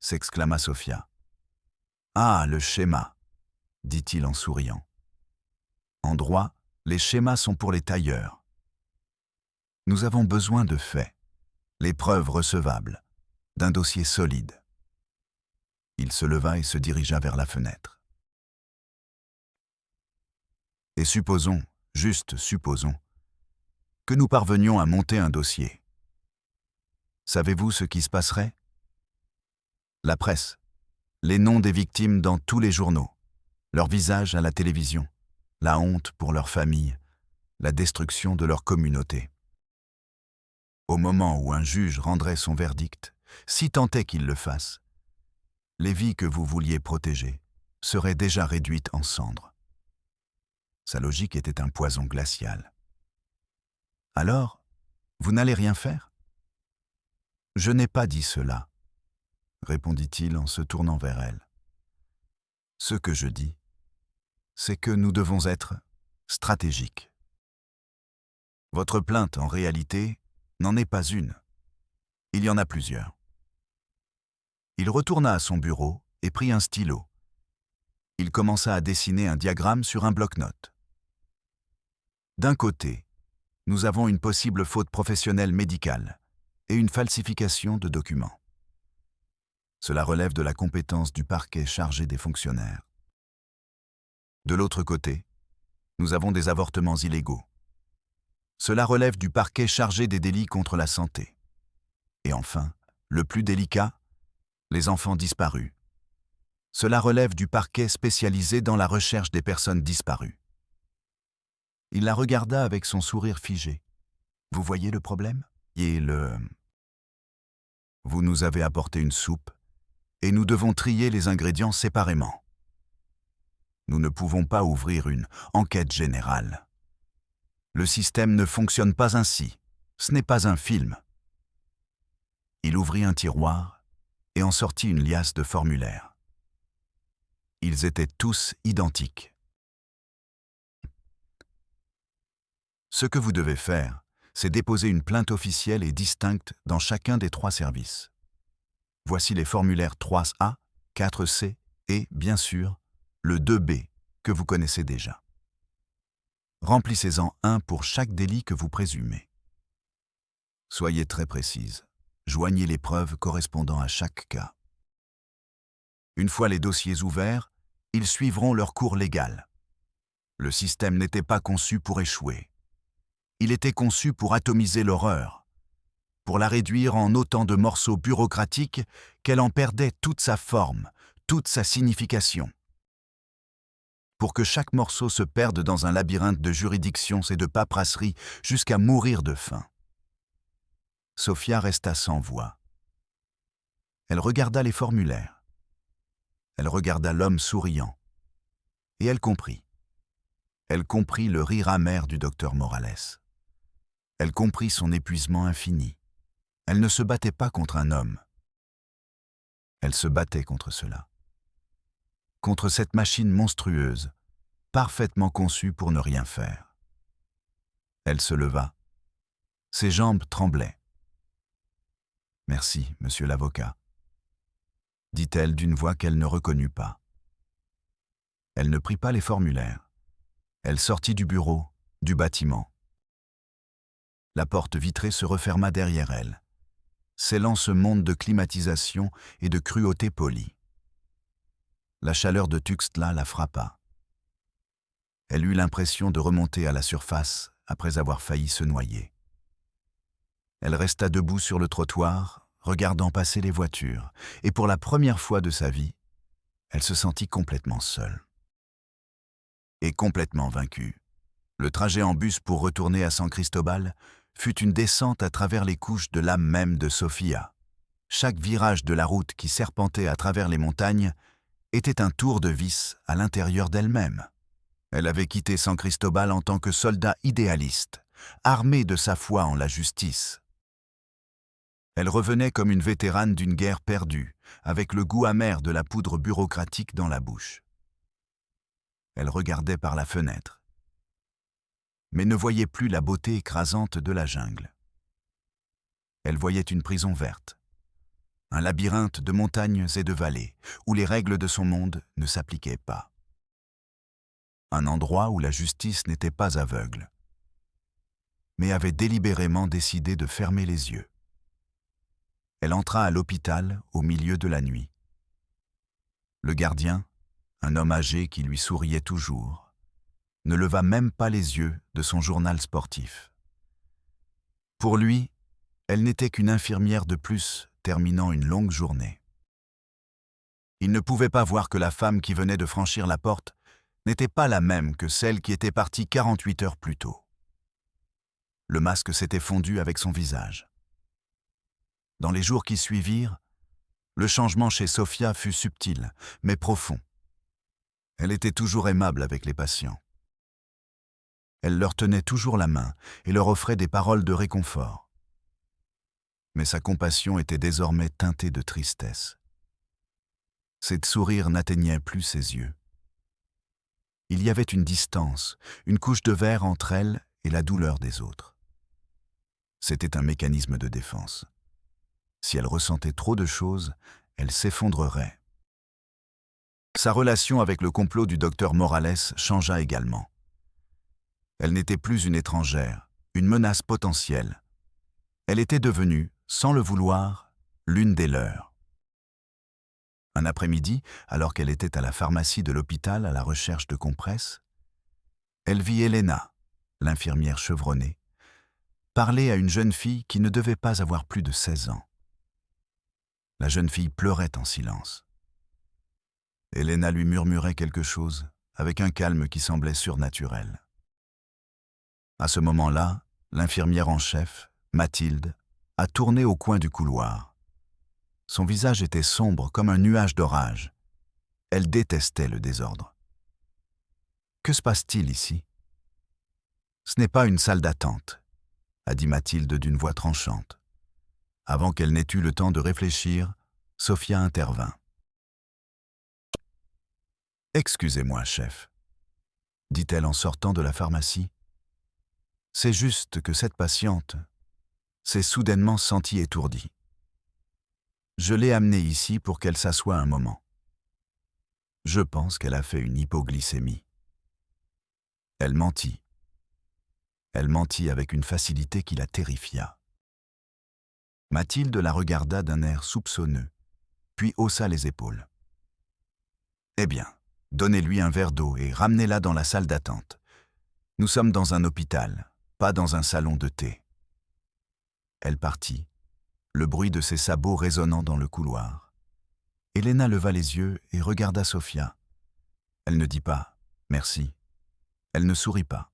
s'exclama Sophia. Ah, le schéma, dit-il en souriant. En droit, les schémas sont pour les tailleurs. Nous avons besoin de faits, les preuves recevables, d'un dossier solide. Il se leva et se dirigea vers la fenêtre. Et supposons, juste supposons, que nous parvenions à monter un dossier. Savez-vous ce qui se passerait? La presse, les noms des victimes dans tous les journaux, leurs visages à la télévision, la honte pour leur famille, la destruction de leur communauté. Au moment où un juge rendrait son verdict, si tant est qu'il le fasse, les vies que vous vouliez protéger seraient déjà réduites en cendres. Sa logique était un poison glacial. Alors, vous n'allez rien faire? Je n'ai pas dit cela, répondit-il en se tournant vers elle. Ce que je dis, c'est que nous devons être stratégiques. Votre plainte, en réalité, n'en est pas une. Il y en a plusieurs. Il retourna à son bureau et prit un stylo. Il commença à dessiner un diagramme sur un bloc-notes. D'un côté, nous avons une possible faute professionnelle médicale et une falsification de documents. Cela relève de la compétence du parquet chargé des fonctionnaires. De l'autre côté, nous avons des avortements illégaux. Cela relève du parquet chargé des délits contre la santé. Et enfin, le plus délicat, les enfants disparus. Cela relève du parquet spécialisé dans la recherche des personnes disparues. Il la regarda avec son sourire figé. Vous voyez le problème? Vous nous avez apporté une soupe et nous devons trier les ingrédients séparément. Nous ne pouvons pas ouvrir une enquête générale. Le système ne fonctionne pas ainsi. Ce n'est pas un film. Il ouvrit un tiroir et en sortit une liasse de formulaires. Ils étaient tous identiques. Ce que vous devez faire, c'est déposer une plainte officielle et distincte dans chacun des 3 services. Voici les formulaires 3A, 4C et, bien sûr, le 2B que vous connaissez déjà. Remplissez-en un pour chaque délit que vous présumez. Soyez très précise. Joignez les preuves correspondant à chaque cas. Une fois les dossiers ouverts, ils suivront leur cours légal. Le système n'était pas conçu pour échouer. Il était conçu pour atomiser l'horreur, pour la réduire en autant de morceaux bureaucratiques qu'elle en perdait toute sa forme, toute sa signification. Pour que chaque morceau se perde dans un labyrinthe de juridictions et de paperasserie jusqu'à mourir de faim. Sophia resta sans voix. Elle regarda les formulaires. Elle regarda l'homme souriant. Et elle comprit. Elle comprit le rire amer du docteur Morales. Elle comprit son épuisement infini. Elle ne se battait pas contre un homme. Elle se battait contre cela. Contre cette machine monstrueuse, parfaitement conçue pour ne rien faire. Elle se leva. Ses jambes tremblaient. « Merci, monsieur l'avocat », dit-elle d'une voix qu'elle ne reconnut pas. Elle ne prit pas les formulaires. Elle sortit du bureau, du bâtiment. La porte vitrée se referma derrière elle, scellant ce monde de climatisation et de cruauté polie. La chaleur de Tuxtla la frappa. Elle eut l'impression de remonter à la surface après avoir failli se noyer. Elle resta debout sur le trottoir, regardant passer les voitures, et pour la première fois de sa vie, elle se sentit complètement seule. Et complètement vaincue. Le trajet en bus pour retourner à San Cristobal fut une descente à travers les couches de l'âme même de Sophia. Chaque virage de la route qui serpentait à travers les montagnes était un tour de vis à l'intérieur d'elle-même. Elle avait quitté San Cristobal en tant que soldat idéaliste, armé de sa foi en la justice. Elle revenait comme une vétérane d'une guerre perdue, avec le goût amer de la poudre bureaucratique dans la bouche. Elle regardait par la fenêtre, mais ne voyait plus la beauté écrasante de la jungle. Elle voyait une prison verte, un labyrinthe de montagnes et de vallées, où les règles de son monde ne s'appliquaient pas. Un endroit où la justice n'était pas aveugle, mais avait délibérément décidé de fermer les yeux. Elle entra à l'hôpital au milieu de la nuit. Le gardien, un homme âgé qui lui souriait toujours, ne leva même pas les yeux de son journal sportif. Pour lui, elle n'était qu'une infirmière de plus terminant une longue journée. Il ne pouvait pas voir que la femme qui venait de franchir la porte n'était pas la même que celle qui était partie 48 heures plus tôt. Le masque s'était fondu avec son visage. Dans les jours qui suivirent, le changement chez Sophia fut subtil, mais profond. Elle était toujours aimable avec les patients. Elle leur tenait toujours la main et leur offrait des paroles de réconfort. Mais sa compassion était désormais teintée de tristesse. Ses sourires n'atteignaient plus ses yeux. Il y avait une distance, une couche de verre entre elle et la douleur des autres. C'était un mécanisme de défense. Si elle ressentait trop de choses, elle s'effondrerait. Sa relation avec le complot du docteur Morales changea également. Elle n'était plus une étrangère, une menace potentielle. Elle était devenue, sans le vouloir, l'une des leurs. Un après-midi, alors qu'elle était à la pharmacie de l'hôpital à la recherche de compresses, elle vit Elena, l'infirmière chevronnée, parler à une jeune fille qui ne devait pas avoir plus de 16 ans. La jeune fille pleurait en silence. Elena lui murmurait quelque chose, avec un calme qui semblait surnaturel. À ce moment-là, l'infirmière en chef, Mathilde, a tourné au coin du couloir. Son visage était sombre comme un nuage d'orage. Elle détestait le désordre. « Que se passe-t-il ici ?»« Ce n'est pas une salle d'attente, » a dit Mathilde d'une voix tranchante. Avant qu'elle n'ait eu le temps de réfléchir, Sophia intervint. « Excusez-moi, chef, » dit-elle en sortant de la pharmacie. « C'est juste que cette patiente s'est soudainement sentie étourdie. Je l'ai amenée ici pour qu'elle s'assoie un moment. Je pense qu'elle a fait une hypoglycémie. » Elle mentit. Elle mentit avec une facilité qui la terrifia. Mathilde la regarda d'un air soupçonneux, puis haussa les épaules. « Eh bien, donnez-lui un verre d'eau et ramenez-la dans la salle d'attente. Nous sommes dans un hôpital, pas dans un salon de thé. » Elle partit, le bruit de ses sabots résonnant dans le couloir. Elena leva les yeux et regarda Sophia. Elle ne dit pas « merci ». Elle ne sourit pas.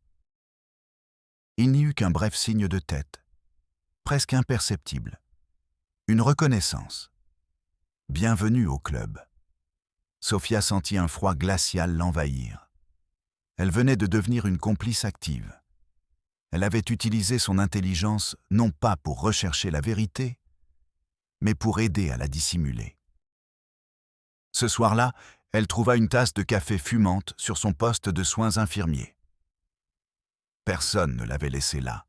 Il n'y eut qu'un bref signe de tête, presque imperceptible. Une reconnaissance. Bienvenue au club. Sophia sentit un froid glacial l'envahir. Elle venait de devenir une complice active. Elle avait utilisé son intelligence non pas pour rechercher la vérité, mais pour aider à la dissimuler. Ce soir-là, elle trouva une tasse de café fumante sur son poste de soins infirmiers. Personne ne l'avait laissée là,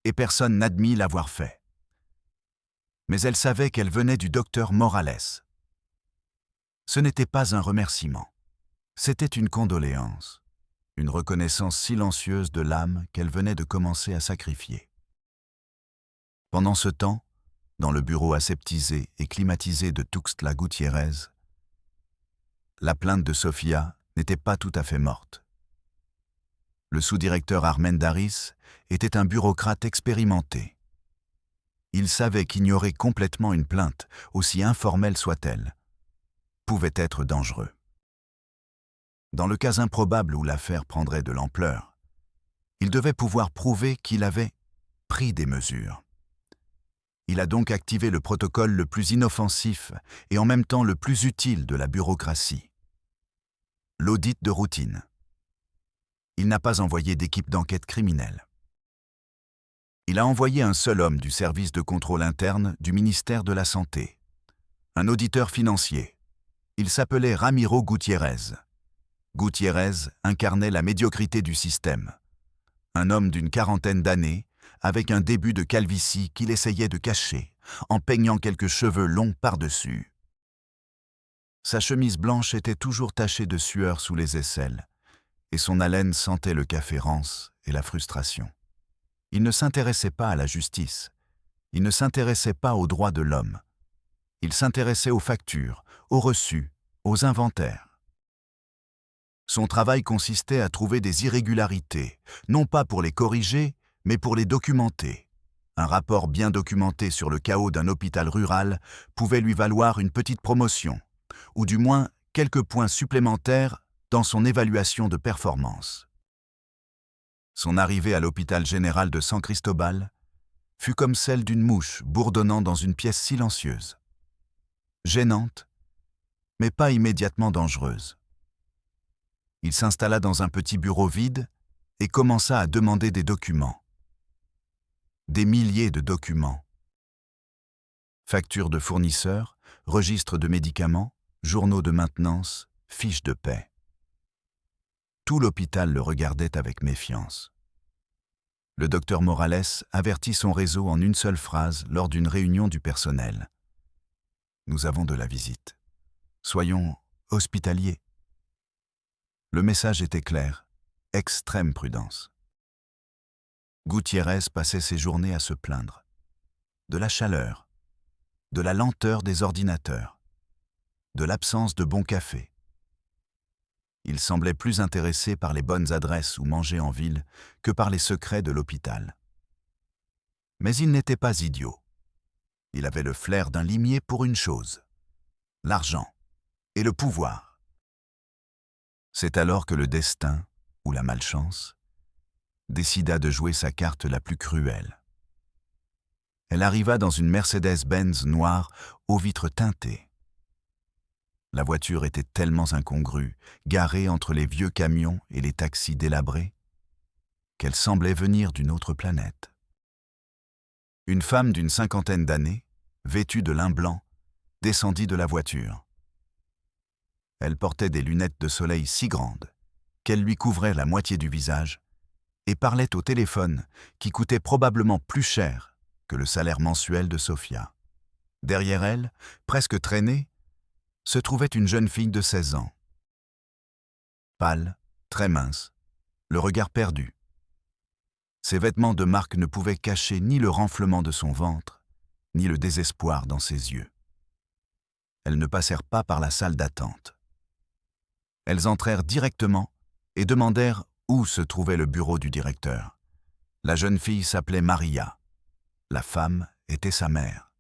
et personne n'admit l'avoir fait. Mais elle savait qu'elle venait du docteur Morales. Ce n'était pas un remerciement, c'était une condoléance, une reconnaissance silencieuse de l'âme qu'elle venait de commencer à sacrifier. Pendant ce temps, dans le bureau aseptisé et climatisé de Tuxtla Gutiérrez, la plainte de Sophia n'était pas tout à fait morte. Le sous-directeur Armendáriz était un bureaucrate expérimenté. Il savait qu'ignorer complètement une plainte, aussi informelle soit-elle, pouvait être dangereux. Dans le cas improbable où l'affaire prendrait de l'ampleur, il devait pouvoir prouver qu'il avait pris des mesures. Il a donc activé le protocole le plus inoffensif et en même temps le plus utile de la bureaucratie. L'audit de routine. Il n'a pas envoyé d'équipe d'enquête criminelle. Il a envoyé un seul homme du service de contrôle interne du ministère de la Santé, un auditeur financier. Il s'appelait Ramiro Gutiérrez. Gutiérrez incarnait la médiocrité du système. Un homme d'une quarantaine d'années, avec un début de calvitie qu'il essayait de cacher, en peignant quelques cheveux longs par-dessus. Sa chemise blanche était toujours tachée de sueur sous les aisselles, et son haleine sentait le café rance et la frustration. Il ne s'intéressait pas à la justice. Il ne s'intéressait pas aux droits de l'homme. Il s'intéressait aux factures, aux reçus, aux inventaires. Son travail consistait à trouver des irrégularités, non pas pour les corriger, mais pour les documenter. Un rapport bien documenté sur le chaos d'un hôpital rural pouvait lui valoir une petite promotion, ou du moins quelques points supplémentaires dans son évaluation de performance. Son arrivée à l'hôpital général de San Cristobal fut comme celle d'une mouche bourdonnant dans une pièce silencieuse. Gênante, mais pas immédiatement dangereuse. Il s'installa dans un petit bureau vide et commença à demander des documents. Des milliers de documents. Factures de fournisseurs, registres de médicaments, journaux de maintenance, fiches de paie. Tout l'hôpital le regardait avec méfiance. Le docteur Morales avertit son réseau en une seule phrase lors d'une réunion du personnel. « Nous avons de la visite. Soyons hospitaliers. » Le message était clair, extrême prudence. Gutiérrez passait ses journées à se plaindre. De la chaleur, de la lenteur des ordinateurs, de l'absence de bon café. Il semblait plus intéressé par les bonnes adresses où manger en ville que par les secrets de l'hôpital. Mais il n'était pas idiot. Il avait le flair d'un limier pour une chose, l'argent et le pouvoir. C'est alors que le destin, ou la malchance, décida de jouer sa carte la plus cruelle. Elle arriva dans une Mercedes-Benz noire aux vitres teintées. La voiture était tellement incongrue, garée entre les vieux camions et les taxis délabrés, qu'elle semblait venir d'une autre planète. Une femme d'une cinquantaine d'années, vêtue de lin blanc, descendit de la voiture. Elle portait des lunettes de soleil si grandes qu'elles lui couvraient la moitié du visage et parlait au téléphone qui coûtait probablement plus cher que le salaire mensuel de Sophia. Derrière elle, presque traînée, se trouvait une jeune fille de 16 ans. Pâle, très mince, le regard perdu. Ses vêtements de marque ne pouvaient cacher ni le renflement de son ventre, ni le désespoir dans ses yeux. Elles ne passèrent pas par la salle d'attente. Elles entrèrent directement et demandèrent où se trouvait le bureau du directeur. La jeune fille s'appelait Maria. La femme était sa mère.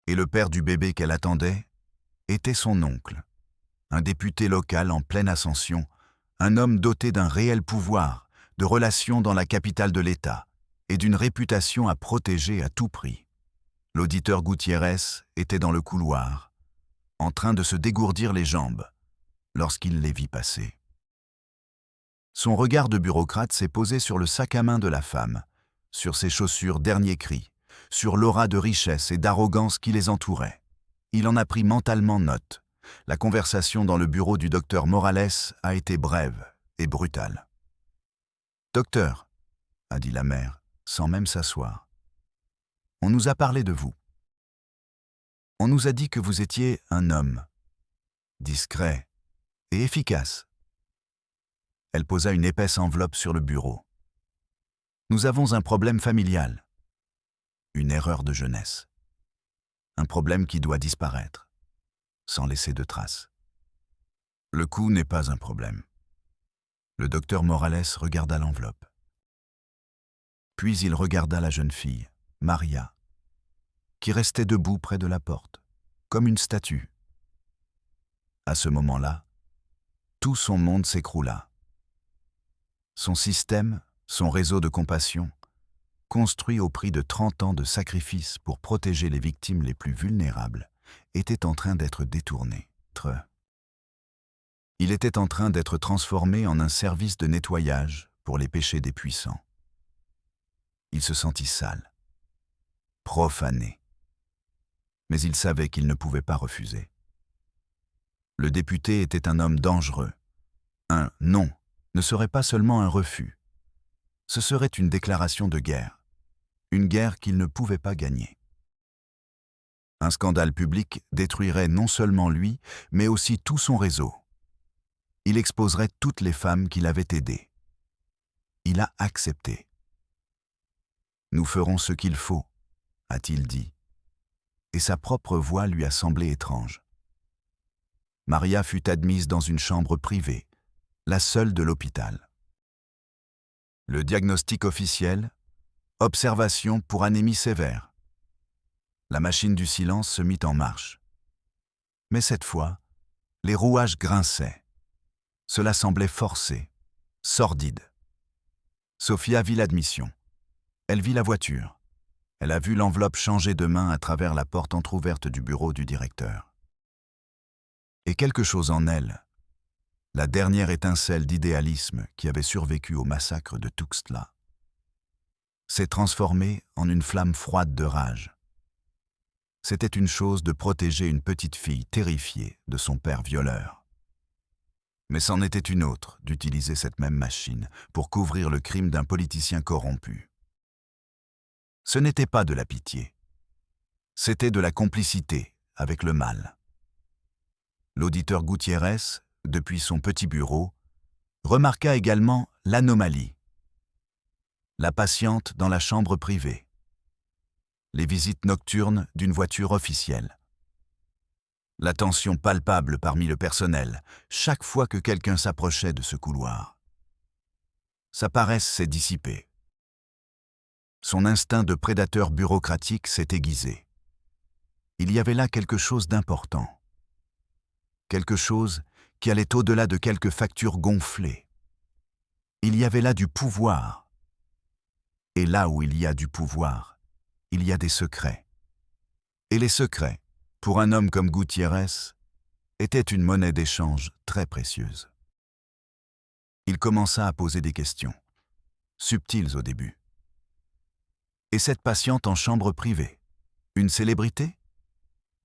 Et le père du bébé qu'elle attendait était son oncle, un député local en pleine ascension, un homme doté d'un réel pouvoir, de relations dans la capitale de l'État et d'une réputation à protéger à tout prix. L'auditeur Gutiérrez était dans le couloir, en train de se dégourdir les jambes, lorsqu'il les vit passer. Son regard de bureaucrate s'est posé sur le sac à main de la femme, sur ses chaussures dernier cri, sur l'aura de richesse et d'arrogance qui les entourait. Il en a pris mentalement note. La conversation dans le bureau du docteur Morales a été brève et brutale. « Docteur, » a dit la mère, sans même s'asseoir, « on nous a parlé de vous. On nous a dit que vous étiez un homme, discret et efficace. » Elle posa une épaisse enveloppe sur le bureau. « Nous avons un problème familial, une erreur de jeunesse. Un problème qui doit disparaître, sans laisser de traces. Le coût n'est pas un problème. » Le docteur Morales regarda l'enveloppe. Puis il regarda la jeune fille, Maria, qui restait debout près de la porte, comme une statue. À ce moment-là, tout son monde s'écroula. Son système, son réseau de compassion, construit au prix de 30 ans de sacrifices pour protéger les victimes les plus vulnérables, était en train d'être détourné. Il était en train d'être transformé en un service de nettoyage pour les péchés des puissants. Il se sentit sale, profané. Mais il savait qu'il ne pouvait pas refuser. Le député était un homme dangereux. Un « non » ne serait pas seulement un refus. Ce serait une déclaration de guerre. Une guerre qu'il ne pouvait pas gagner. Un scandale public détruirait non seulement lui, mais aussi tout son réseau. Il exposerait toutes les femmes qui l'avaient aidé. Il a accepté. « Nous ferons ce qu'il faut », a-t-il dit, et sa propre voix lui a semblé étrange. Maria fut admise dans une chambre privée, la seule de l'hôpital. Le diagnostic officiel, observation pour anémie sévère. La machine du silence se mit en marche. Mais cette fois, les rouages grinçaient. Cela semblait forcé, sordide. Sophia vit l'admission. Elle vit la voiture. Elle a vu l'enveloppe changer de main à travers la porte entr'ouverte du bureau du directeur. Et quelque chose en elle, la dernière étincelle d'idéalisme qui avait survécu au massacre de Tuxtla, s'est transformée en une flamme froide de rage. C'était une chose de protéger une petite fille terrifiée de son père violeur. Mais c'en était une autre d'utiliser cette même machine pour couvrir le crime d'un politicien corrompu. Ce n'était pas de la pitié. C'était de la complicité avec le mal. L'auditeur Gutiérrez, depuis son petit bureau, remarqua également l'anomalie. La patiente dans la chambre privée. Les visites nocturnes d'une voiture officielle. La tension palpable parmi le personnel, chaque fois que quelqu'un s'approchait de ce couloir. Sa paresse s'est dissipée. Son instinct de prédateur bureaucratique s'est aiguisé. Il y avait là quelque chose d'important. Quelque chose qui allait au-delà de quelques factures gonflées. Il y avait là du pouvoir. Et là où il y a du pouvoir, il y a des secrets. Et les secrets, pour un homme comme Gutiérrez, étaient une monnaie d'échange très précieuse. Il commença à poser des questions, subtiles au début. Et cette patiente en chambre privée, une célébrité ?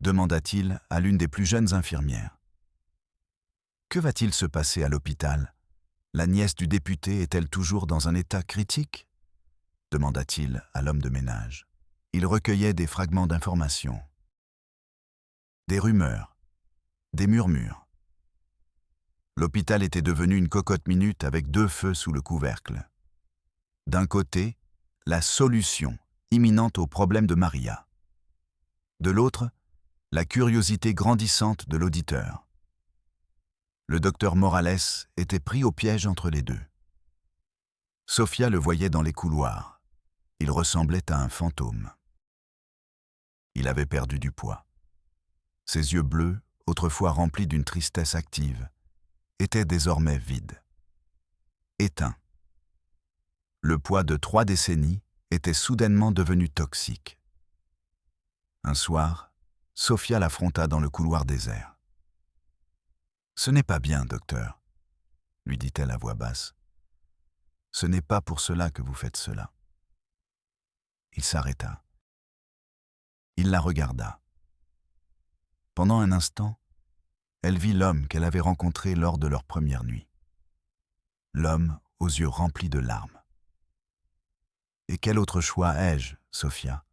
Demanda-t-il à l'une des plus jeunes infirmières. Que va-t-il se passer à l'hôpital ? La nièce du député est-elle toujours dans un état critique ? Demanda-t-il à l'homme de ménage. Il recueillait des fragments d'informations. Des rumeurs, des murmures. L'hôpital était devenu une cocotte-minute avec deux feux sous le couvercle. D'un côté, la solution imminente au problème de Maria. De l'autre, la curiosité grandissante de l'auditeur. Le docteur Morales était pris au piège entre les deux. Sophia le voyait dans les couloirs. Il ressemblait à un fantôme. Il avait perdu du poids. Ses yeux bleus, autrefois remplis d'une tristesse active, étaient désormais vides. Éteints. Le poids de 3 décennies était soudainement devenu toxique. Un soir, Sophia l'affronta dans le couloir désert. « Ce n'est pas bien, docteur, » lui dit-elle à voix basse. « Ce n'est pas pour cela que vous faites cela. » Il s'arrêta. Il la regarda. Pendant un instant, elle vit l'homme qu'elle avait rencontré lors de leur première nuit. L'homme aux yeux remplis de larmes. « Et quel autre choix ai-je, Sophia ?»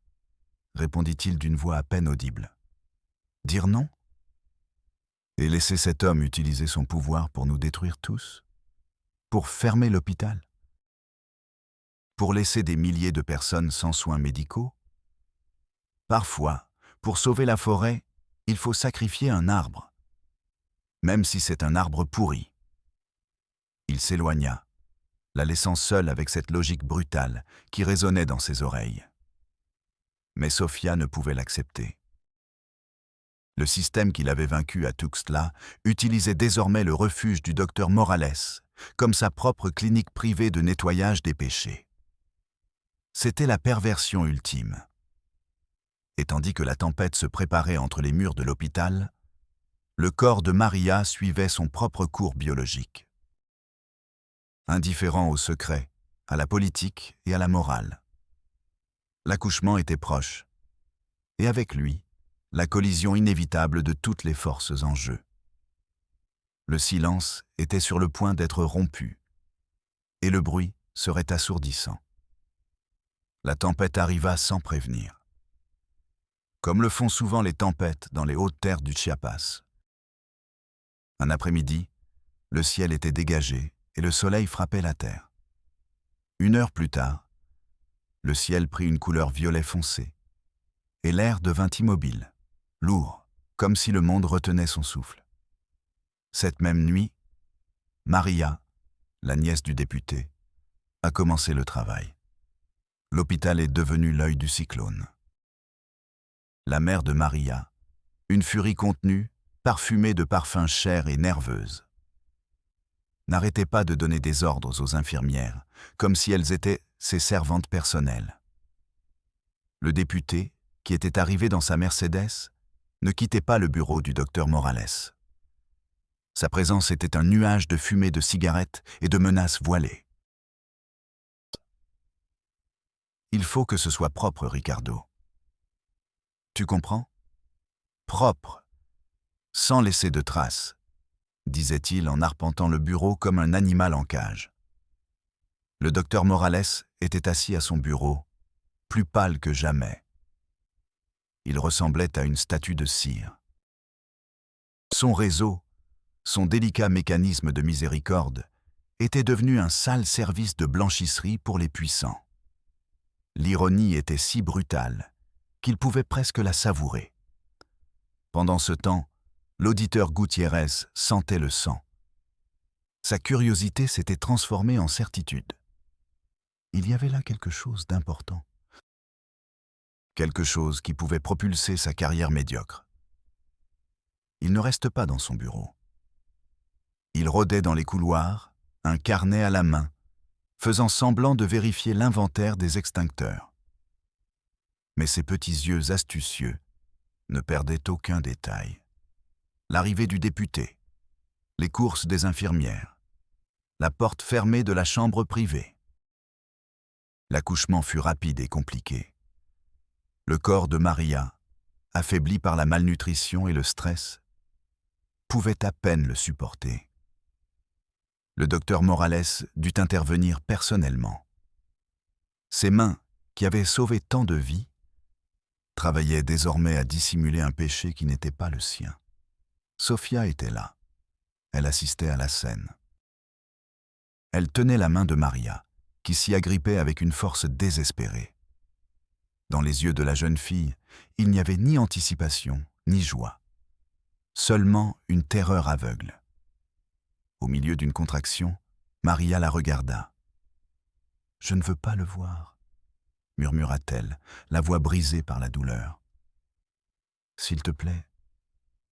répondit-il d'une voix à peine audible. « Dire non ? Et laisser cet homme utiliser son pouvoir pour nous détruire tous ? Pour fermer l'hôpital ? Pour laisser des milliers de personnes sans soins médicaux ? Parfois, pour sauver la forêt, il faut sacrifier un arbre, même si c'est un arbre pourri. » Il s'éloigna, la laissant seule avec cette logique brutale qui résonnait dans ses oreilles. Mais Sophia ne pouvait l'accepter. Le système qu'il avait vaincu à Tuxtla utilisait désormais le refuge du docteur Morales comme sa propre clinique privée de nettoyage des péchés. C'était la perversion ultime. Et tandis que la tempête se préparait entre les murs de l'hôpital, le corps de Maria suivait son propre cours biologique. Indifférent au secret, à la politique et à la morale. L'accouchement était proche, et avec lui, la collision inévitable de toutes les forces en jeu. Le silence était sur le point d'être rompu, et le bruit serait assourdissant. La tempête arriva sans prévenir. Comme le font souvent les tempêtes dans les hautes terres du Chiapas. Un après-midi, le ciel était dégagé et le soleil frappait la terre. 1 heure plus tard, le ciel prit une couleur violet foncé, et l'air devint immobile, lourd, comme si le monde retenait son souffle. Cette même nuit, Maria, la nièce du député, a commencé le travail. L'hôpital est devenu l'œil du cyclone. La mère de Maria, une furie contenue, parfumée de parfums chers et nerveuse, n'arrêtait pas de donner des ordres aux infirmières, comme si elles étaient ses servantes personnelles. Le député, qui était arrivé dans sa Mercedes, ne quittait pas le bureau du docteur Morales. Sa présence était un nuage de fumée de cigarettes et de menaces voilées. Il faut que ce soit propre, Ricardo. Tu comprends? Propre, sans laisser de traces, disait-il en arpentant le bureau comme un animal en cage. Le docteur Morales était assis à son bureau, plus pâle que jamais. Il ressemblait à une statue de cire. Son réseau, son délicat mécanisme de miséricorde, était devenu un sale service de blanchisserie pour les puissants. L'ironie était si brutale qu'il pouvait presque la savourer. Pendant ce temps, l'auditeur Gutiérrez sentait le sang. Sa curiosité s'était transformée en certitude. Il y avait là quelque chose d'important. Quelque chose qui pouvait propulser sa carrière médiocre. Il ne reste pas dans son bureau. Il rôdait dans les couloirs, un carnet à la main, faisant semblant de vérifier l'inventaire des extincteurs. Mais ses petits yeux astucieux ne perdaient aucun détail. L'arrivée du député, les courses des infirmières, la porte fermée de la chambre privée. L'accouchement fut rapide et compliqué. Le corps de Maria, affaibli par la malnutrition et le stress, pouvait à peine le supporter. Le docteur Morales dut intervenir personnellement. Ses mains, qui avaient sauvé tant de vies, travaillaient désormais à dissimuler un péché qui n'était pas le sien. Sofia était là. Elle assistait à la scène. Elle tenait la main de Maria, qui s'y agrippait avec une force désespérée. Dans les yeux de la jeune fille, il n'y avait ni anticipation, ni joie. Seulement une terreur aveugle. Au milieu d'une contraction, Maria la regarda. « Je ne veux pas le voir », murmura-t-elle, la voix brisée par la douleur. « S'il te plaît,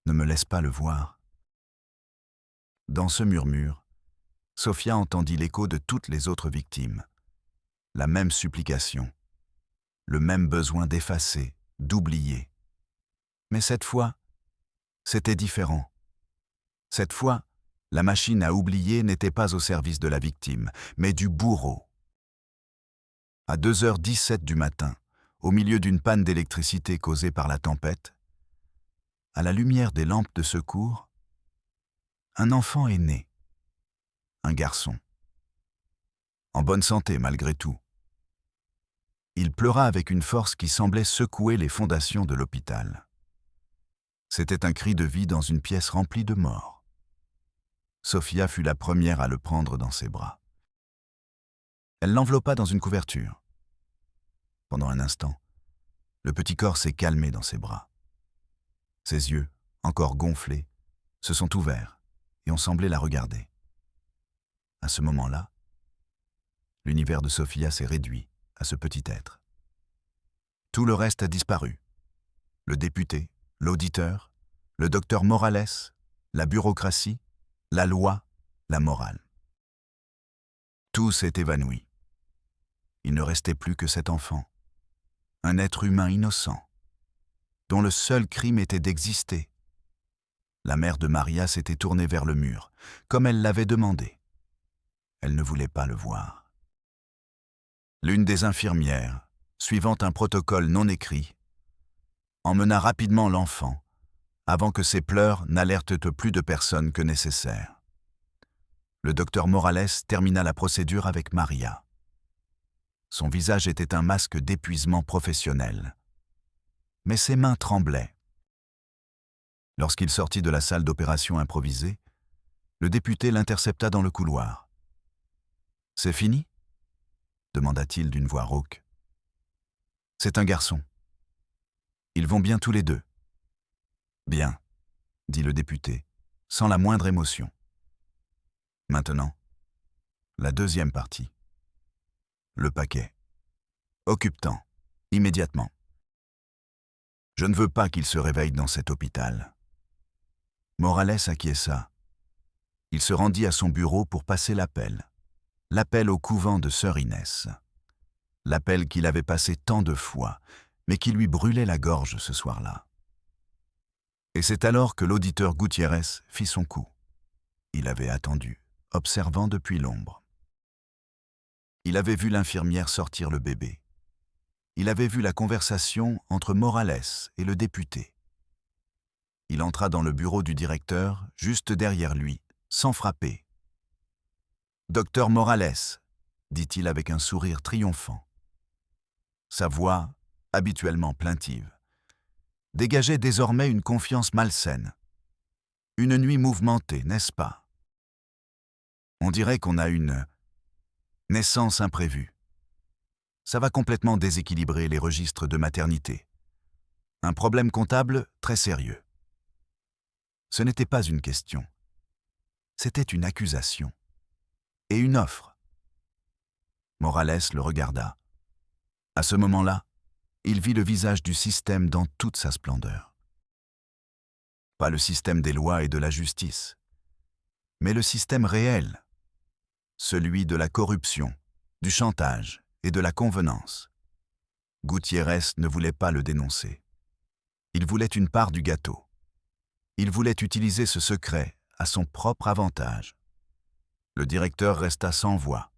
ne me laisse pas le voir. » Dans ce murmure, Sofia entendit l'écho de toutes les autres victimes. La même supplication, le même besoin d'effacer, d'oublier. Mais cette fois, c'était différent. Cette fois, la machine à oublier n'était pas au service de la victime, mais du bourreau. À 2h17 du matin, au milieu d'une panne d'électricité causée par la tempête, à la lumière des lampes de secours, un enfant est né. Un garçon. En bonne santé malgré tout. Il pleura avec une force qui semblait secouer les fondations de l'hôpital. C'était un cri de vie dans une pièce remplie de morts. Sofia fut la première à le prendre dans ses bras. Elle l'enveloppa dans une couverture. Pendant un instant, le petit corps s'est calmé dans ses bras. Ses yeux, encore gonflés, se sont ouverts et ont semblé la regarder. À ce moment-là, l'univers de Sofia s'est réduit à ce petit être. Tout le reste a disparu. Le député, l'auditeur, le docteur Morales, la bureaucratie, la loi, la morale. Tout s'est évanoui. Il ne restait plus que cet enfant, un être humain innocent, dont le seul crime était d'exister. La mère de Maria s'était tournée vers le mur, comme elle l'avait demandé. Elle ne voulait pas le voir. L'une des infirmières, suivant un protocole non écrit, emmena rapidement l'enfant, avant que ses pleurs n'alertent plus de personnes que nécessaire. Le docteur Morales termina la procédure avec Maria. Son visage était un masque d'épuisement professionnel. Mais ses mains tremblaient. Lorsqu'il sortit de la salle d'opération improvisée, le député l'intercepta dans le couloir. « C'est fini » demanda-t-il d'une voix rauque. « C'est un garçon. Ils vont bien tous les deux. »« Bien » dit le député, sans la moindre émotion. « Maintenant, la deuxième partie. Le paquet. Occupe-t'en, immédiatement. Je ne veux pas qu'il se réveille dans cet hôpital. » Morales acquiesça. Il se rendit à son bureau pour passer l'appel au couvent de Sœur Inès. L'appel qu'il avait passé tant de fois, mais qui lui brûlait la gorge ce soir-là. Et c'est alors que l'auditeur Gutiérrez fit son coup. Il avait attendu, observant depuis l'ombre. Il avait vu l'infirmière sortir le bébé. Il avait vu la conversation entre Morales et le député. Il entra dans le bureau du directeur, juste derrière lui, sans frapper. « Docteur Morales » dit-il avec un sourire triomphant. Sa voix, habituellement plaintive, dégageait désormais une confiance malsaine. Une nuit mouvementée, n'est-ce pas? On dirait qu'on a une naissance imprévue. Ça va complètement déséquilibrer les registres de maternité. Un problème comptable très sérieux. Ce n'était pas une question. C'était une accusation. Et une offre. Morales le regarda. À ce moment-là, il vit le visage du système dans toute sa splendeur. Pas le système des lois et de la justice, mais le système réel, celui de la corruption, du chantage et de la convenance. Gutiérrez ne voulait pas le dénoncer. Il voulait une part du gâteau. Il voulait utiliser ce secret à son propre avantage. Le directeur resta sans voix,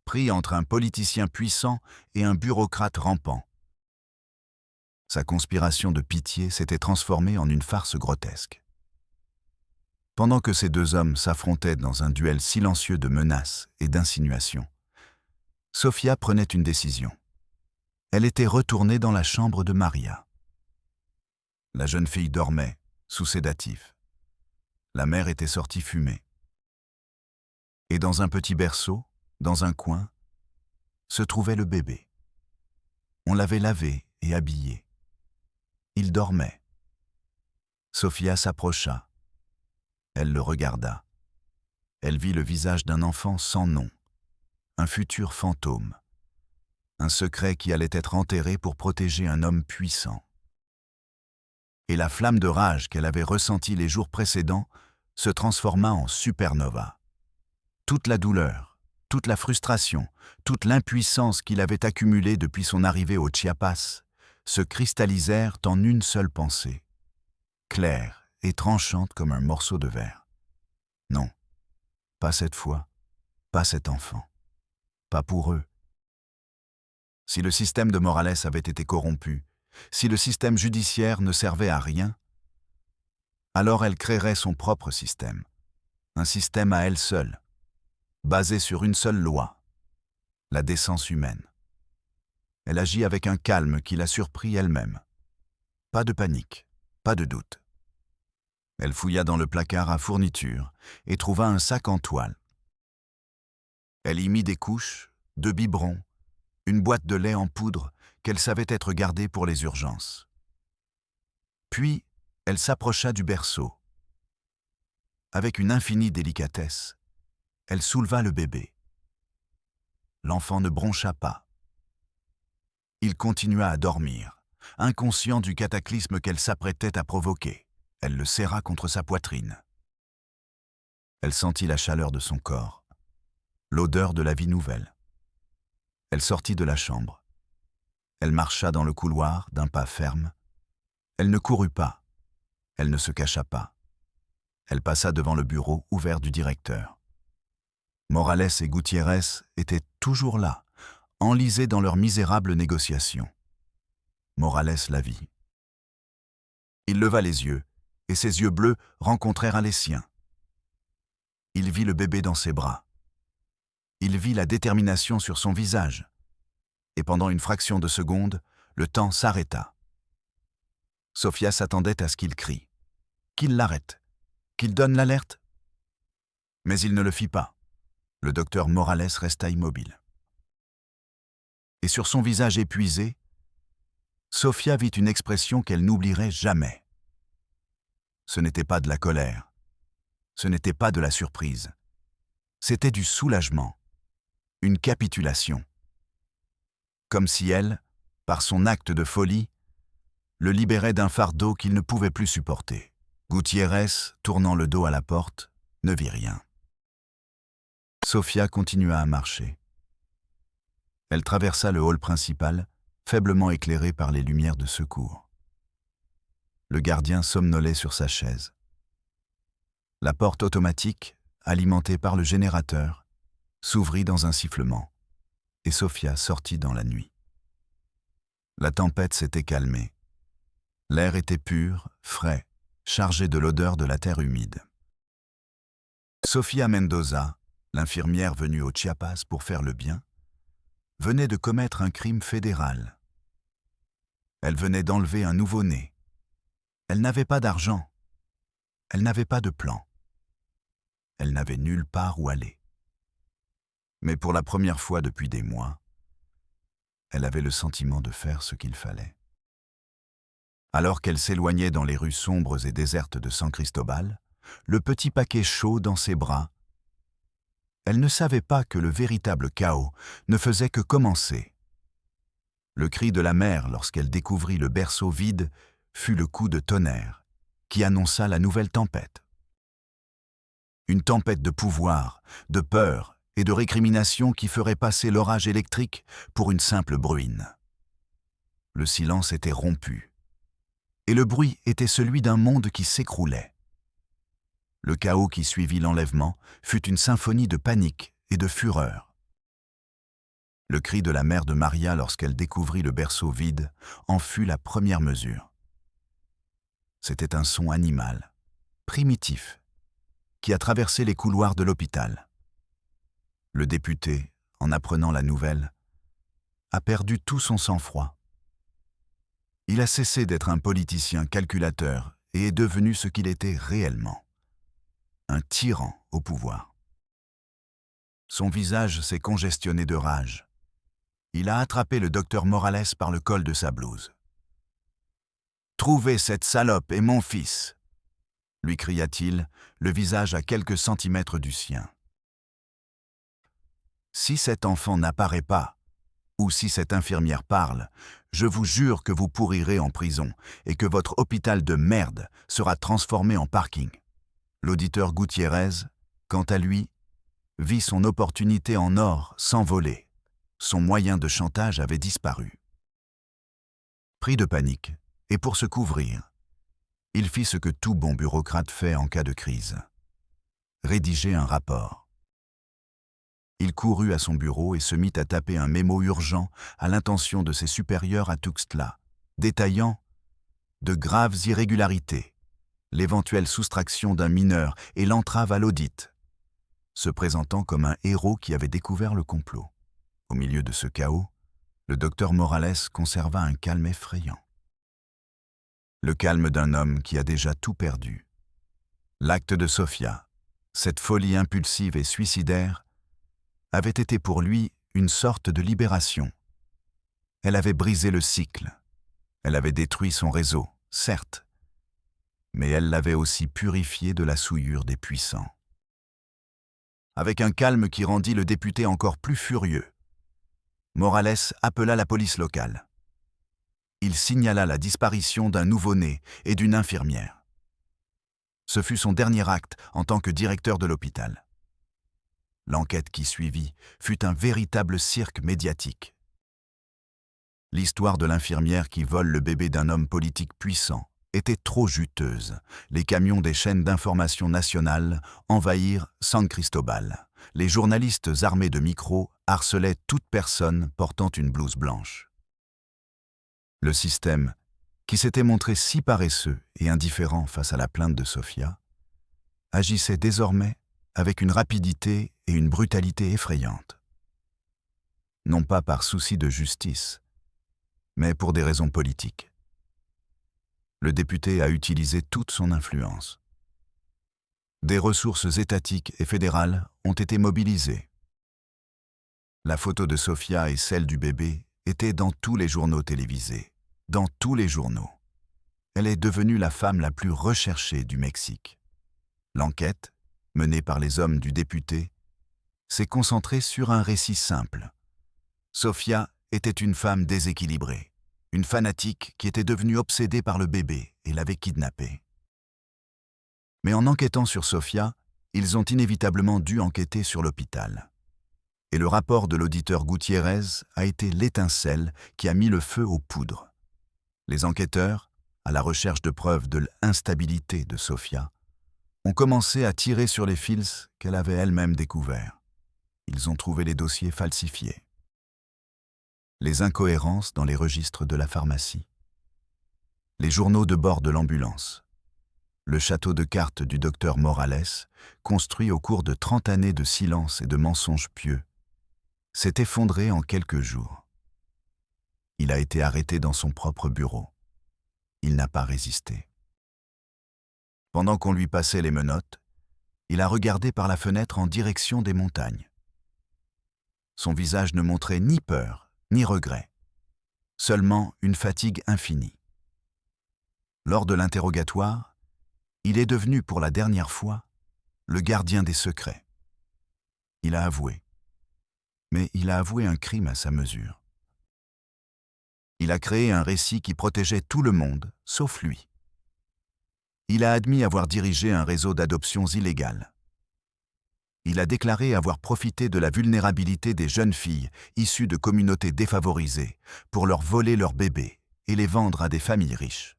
pris entre un politicien puissant et un bureaucrate rampant. Sa conspiration de pitié s'était transformée en une farce grotesque. Pendant que ces deux hommes s'affrontaient dans un duel silencieux de menaces et d'insinuations, Sofia prenait une décision. Elle était retournée dans la chambre de Maria. La jeune fille dormait, sous sédatif. La mère était sortie fumer. Et dans un petit berceau, dans un coin, se trouvait le bébé. On l'avait lavé et habillé. Il dormait. Sofia s'approcha. Elle le regarda. Elle vit le visage d'un enfant sans nom, un futur fantôme, un secret qui allait être enterré pour protéger un homme puissant. Et la flamme de rage qu'elle avait ressentie les jours précédents se transforma en supernova. Toute la douleur, toute la frustration, toute l'impuissance qu'il avait accumulée depuis son arrivée au Chiapas se cristallisèrent en une seule pensée, claire et tranchante comme un morceau de verre. Non, pas cette fois, pas cet enfant, pas pour eux. Si le système de Morales avait été corrompu, si le système judiciaire ne servait à rien, alors elle créerait son propre système, un système à elle seule, basé sur une seule loi, la décence humaine. Elle agit avec un calme qui l'a surpris elle-même. Pas de panique, pas de doute. Elle fouilla dans le placard à fournitures et trouva un sac en toile. Elle y mit des couches, 2 biberons, une boîte de lait en poudre qu'elle savait être gardée pour les urgences. Puis, elle s'approcha du berceau. Avec une infinie délicatesse, elle souleva le bébé. L'enfant ne broncha pas. Il continua à dormir, inconscient du cataclysme qu'elle s'apprêtait à provoquer. Elle le serra contre sa poitrine. Elle sentit la chaleur de son corps, l'odeur de la vie nouvelle. Elle sortit de la chambre. Elle marcha dans le couloir d'un pas ferme. Elle ne courut pas. Elle ne se cacha pas. Elle passa devant le bureau ouvert du directeur. Morales et Gutiérrez étaient toujours là, enlisés dans leurs misérables négociations. Morales la vit. Il leva les yeux, et ses yeux bleus rencontrèrent les siens. Il vit le bébé dans ses bras. Il vit la détermination sur son visage. Et pendant une fraction de seconde, le temps s'arrêta. Sofia s'attendait à ce qu'il crie, qu'il l'arrête, qu'il donne l'alerte. Mais il ne le fit pas. Le docteur Morales resta immobile. Et sur son visage épuisé, Sofia vit une expression qu'elle n'oublierait jamais. Ce n'était pas de la colère, ce n'était pas de la surprise, c'était du soulagement, une capitulation. Comme si elle, par son acte de folie, le libérait d'un fardeau qu'il ne pouvait plus supporter. Gutiérrez, tournant le dos à la porte, ne vit rien. Sofia continua à marcher. Elle traversa le hall principal, faiblement éclairé par les lumières de secours. Le gardien somnolait sur sa chaise. La porte automatique, alimentée par le générateur, s'ouvrit dans un sifflement, et Sofia sortit dans la nuit. La tempête s'était calmée. L'air était pur, frais, chargé de l'odeur de la terre humide. Sofia Mendoza, l'infirmière venue au Chiapas pour faire le bien, venait de commettre un crime fédéral. Elle venait d'enlever un nouveau-né. Elle n'avait pas d'argent. Elle n'avait pas de plan. Elle n'avait nulle part où aller. Mais pour la première fois depuis des mois, elle avait le sentiment de faire ce qu'il fallait. Alors qu'elle s'éloignait dans les rues sombres et désertes de San Cristobal, le petit paquet chaud dans ses bras, elle ne savait pas que le véritable chaos ne faisait que commencer. Le cri de la mère lorsqu'elle découvrit le berceau vide fut le coup de tonnerre qui annonça la nouvelle tempête. Une tempête de pouvoir, de peur et de récrimination qui ferait passer l'orage électrique pour une simple bruine. Le silence était rompu, et le bruit était celui d'un monde qui s'écroulait. Le chaos qui suivit l'enlèvement fut une symphonie de panique et de fureur. Le cri de la mère de Maria lorsqu'elle découvrit le berceau vide en fut la première mesure. C'était un son animal, primitif, qui a traversé les couloirs de l'hôpital. Le député, en apprenant la nouvelle, a perdu tout son sang-froid. Il a cessé d'être un politicien calculateur et est devenu ce qu'il était réellement, un tyran au pouvoir. Son visage s'est congestionné de rage. Il a attrapé le docteur Morales par le col de sa blouse. « Trouvez cette salope et mon fils !» lui cria-t-il, le visage à quelques centimètres du sien. « Si cet enfant n'apparaît pas, ou si cette infirmière parle, je vous jure que vous pourrirez en prison et que votre hôpital de merde sera transformé en parking. » L'auditeur Gutiérrez, quant à lui, vit son opportunité en or s'envoler. Son moyen de chantage avait disparu. Pris de panique, et pour se couvrir, il fit ce que tout bon bureaucrate fait en cas de crise. Rédiger un rapport. Il courut à son bureau et se mit à taper un mémo urgent à l'intention de ses supérieurs à Tuxtla, détaillant de graves irrégularités, l'éventuelle soustraction d'un mineur et l'entrave à l'audit, se présentant comme un héros qui avait découvert le complot. Au milieu de ce chaos, le docteur Morales conserva un calme effrayant. Le calme d'un homme qui a déjà tout perdu. L'acte de Sofia, cette folie impulsive et suicidaire, avait été pour lui une sorte de libération. Elle avait brisé le cycle. Elle avait détruit son réseau, certes, mais elle l'avait aussi purifié de la souillure des puissants. Avec un calme qui rendit le député encore plus furieux, Morales appela la police locale. Il signala la disparition d'un nouveau-né et d'une infirmière. Ce fut son dernier acte en tant que directeur de l'hôpital. L'enquête qui suivit fut un véritable cirque médiatique. L'histoire de l'infirmière qui vole le bébé d'un homme politique puissant était trop juteuse. Les camions des chaînes d'information nationales envahirent San Cristobal, les journalistes armés de micros harcelaient toute personne portant une blouse blanche. Le système, qui s'était montré si paresseux et indifférent face à la plainte de Sofia, agissait désormais avec une rapidité et une brutalité effrayantes. Non pas par souci de justice, mais pour des raisons politiques. Le député a utilisé toute son influence. Des ressources étatiques et fédérales ont été mobilisées. La photo de Sofia et celle du bébé étaient dans tous les journaux télévisés, dans tous les journaux. Elle est devenue la femme la plus recherchée du Mexique. L'enquête, menée par les hommes du député, s'est concentrée sur un récit simple. Sofia était une femme déséquilibrée, une fanatique qui était devenue obsédée par le bébé et l'avait kidnappé. Mais en enquêtant sur Sofia, ils ont inévitablement dû enquêter sur l'hôpital. Et le rapport de l'auditeur Gutiérrez a été l'étincelle qui a mis le feu aux poudres. Les enquêteurs, à la recherche de preuves de l'instabilité de Sofia, ont commencé à tirer sur les fils qu'elle avait elle-même découverts. Ils ont trouvé les dossiers falsifiés. Les incohérences dans les registres de la pharmacie. Les journaux de bord de l'ambulance. Le château de cartes du docteur Morales, construit au cours de 30 années de silence et de mensonges pieux, s'est effondré en quelques jours. Il a été arrêté dans son propre bureau. Il n'a pas résisté. Pendant qu'on lui passait les menottes, il a regardé par la fenêtre en direction des montagnes. Son visage ne montrait ni peur, ni regret, seulement une fatigue infinie. Lors de l'interrogatoire, il est devenu pour la dernière fois le gardien des secrets. Il a avoué. Mais il a avoué un crime à sa mesure. Il a créé un récit qui protégeait tout le monde, sauf lui. Il a admis avoir dirigé un réseau d'adoptions illégales. Il a déclaré avoir profité de la vulnérabilité des jeunes filles issues de communautés défavorisées pour leur voler leurs bébés et les vendre à des familles riches.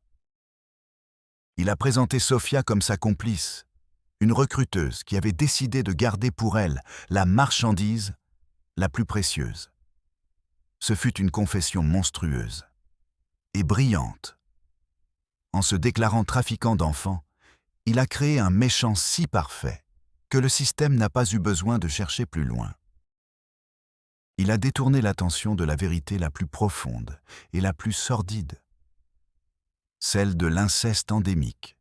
Il a présenté Sofia comme sa complice, une recruteuse qui avait décidé de garder pour elle la marchandise la plus précieuse. Ce fut une confession monstrueuse et brillante. En se déclarant trafiquant d'enfants, il a créé un méchant si parfait que le système n'a pas eu besoin de chercher plus loin. Il a détourné l'attention de la vérité la plus profonde et la plus sordide, celle de l'inceste endémique,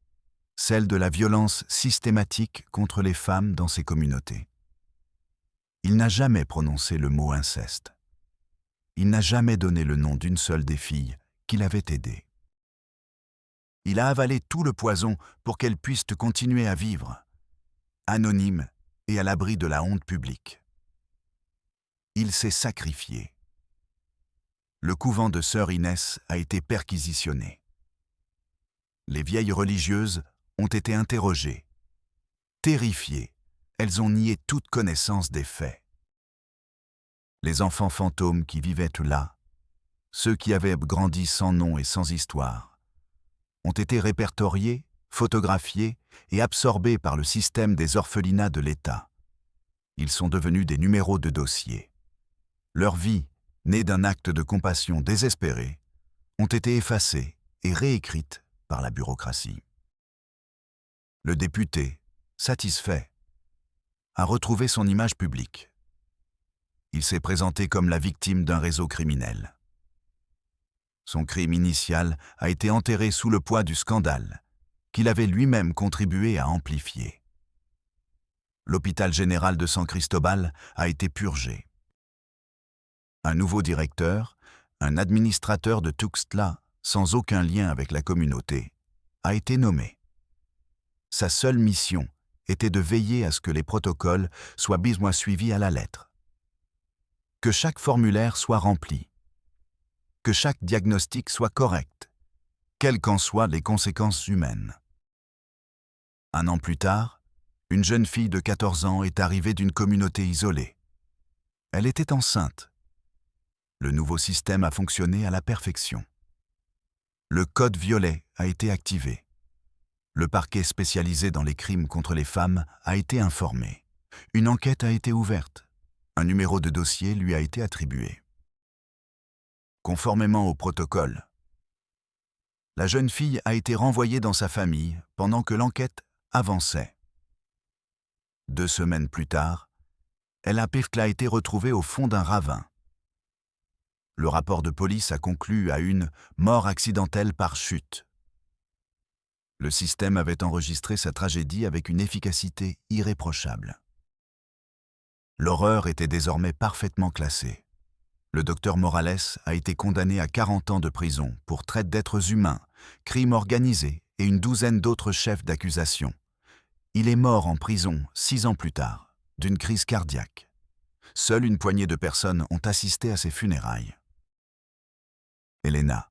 celle de la violence systématique contre les femmes dans ces communautés. Il n'a jamais prononcé le mot inceste. Il n'a jamais donné le nom d'une seule des filles qu'il avait aidées. Il a avalé tout le poison pour qu'elles puissent continuer à vivre, anonymes et à l'abri de la honte publique. Il s'est sacrifié. Le couvent de sœur Inès a été perquisitionné. Les vieilles religieuses ont été interrogées. Terrifiées, elles ont nié toute connaissance des faits. Les enfants fantômes qui vivaient là, ceux qui avaient grandi sans nom et sans histoire, ont été répertoriés, photographiés et absorbés par le système des orphelinats de l'État. Ils sont devenus des numéros de dossier. Leurs vies, nées d'un acte de compassion désespéré, ont été effacées et réécrites par la bureaucratie. Le député, satisfait, a retrouvé son image publique. Il s'est présenté comme la victime d'un réseau criminel. Son crime initial a été enterré sous le poids du scandale, qu'il avait lui-même contribué à amplifier. L'hôpital général de San Cristobal a été purgé. Un nouveau directeur, un administrateur de Tuxtla, sans aucun lien avec la communauté, a été nommé. Sa seule mission était de veiller à ce que les protocoles soient bien suivis à la lettre. Que chaque formulaire soit rempli. Que chaque diagnostic soit correct, quelles qu'en soient les conséquences humaines. Un an plus tard, une jeune fille de 14 ans est arrivée d'une communauté isolée. Elle était enceinte. Le nouveau système a fonctionné à la perfection. Le code violet a été activé. Le parquet spécialisé dans les crimes contre les femmes a été informé. Une enquête a été ouverte. Un numéro de dossier lui a été attribué. Conformément au protocole, la jeune fille a été renvoyée dans sa famille pendant que l'enquête avançait. 2 semaines plus tard, Ella Pivkla a été retrouvée au fond d'un ravin. Le rapport de police a conclu à une mort accidentelle par chute. Le système avait enregistré sa tragédie avec une efficacité irréprochable. L'horreur était désormais parfaitement classée. Le docteur Morales a été condamné à 40 ans de prison pour traite d'êtres humains, crime organisé et une douzaine d'autres chefs d'accusation. Il est mort en prison 6 ans plus tard, d'une crise cardiaque. Seule une poignée de personnes ont assisté à ses funérailles. Elena,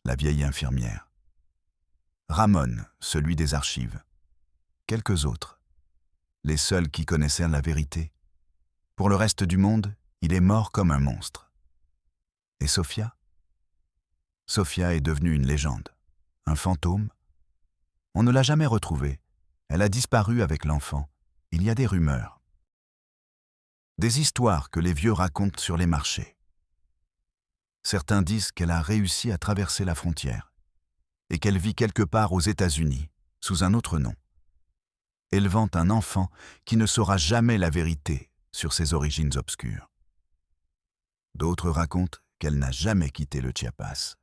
la vieille infirmière. Ramon, celui des archives. Quelques autres. Les seuls qui connaissaient la vérité. Pour le reste du monde, il est mort comme un monstre. Et Sofia? Sofia est devenue une légende. Un fantôme? On ne l'a jamais retrouvée. Elle a disparu avec l'enfant. Il y a des rumeurs. Des histoires que les vieux racontent sur les marchés. Certains disent qu'elle a réussi à traverser la frontière et qu'elle vit quelque part aux États-Unis, sous un autre nom, élevant un enfant qui ne saura jamais la vérité sur ses origines obscures. D'autres racontent qu'elle n'a jamais quitté le Chiapas,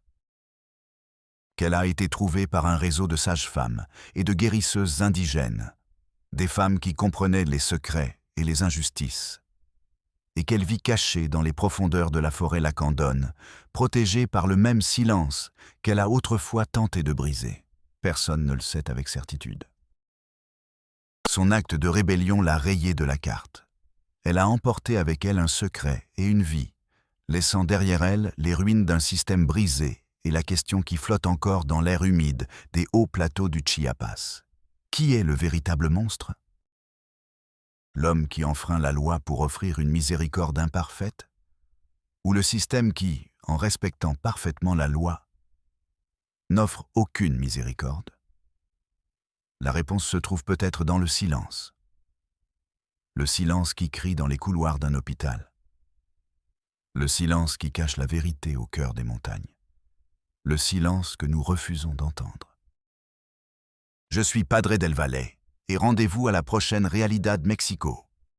qu'elle a été trouvée par un réseau de sages-femmes et de guérisseuses indigènes, des femmes qui comprenaient les secrets et les injustices, et qu'elle vit cachée dans les profondeurs de la forêt lacandone, protégée par le même silence qu'elle a autrefois tenté de briser. Personne ne le sait avec certitude. Son acte de rébellion l'a rayée de la carte. Elle a emporté avec elle un secret et une vie, laissant derrière elle les ruines d'un système brisé et la question qui flotte encore dans l'air humide des hauts plateaux du Chiapas. Qui est le véritable monstre ? L'homme qui enfreint la loi pour offrir une miséricorde imparfaite? Ou le système qui, en respectant parfaitement la loi, n'offre aucune miséricorde? La réponse se trouve peut-être dans le silence. Le silence qui crie dans les couloirs d'un hôpital. Le silence qui cache la vérité au cœur des montagnes. Le silence que nous refusons d'entendre. Je suis Padre del Valle et rendez-vous à la prochaine Realidad Mexico.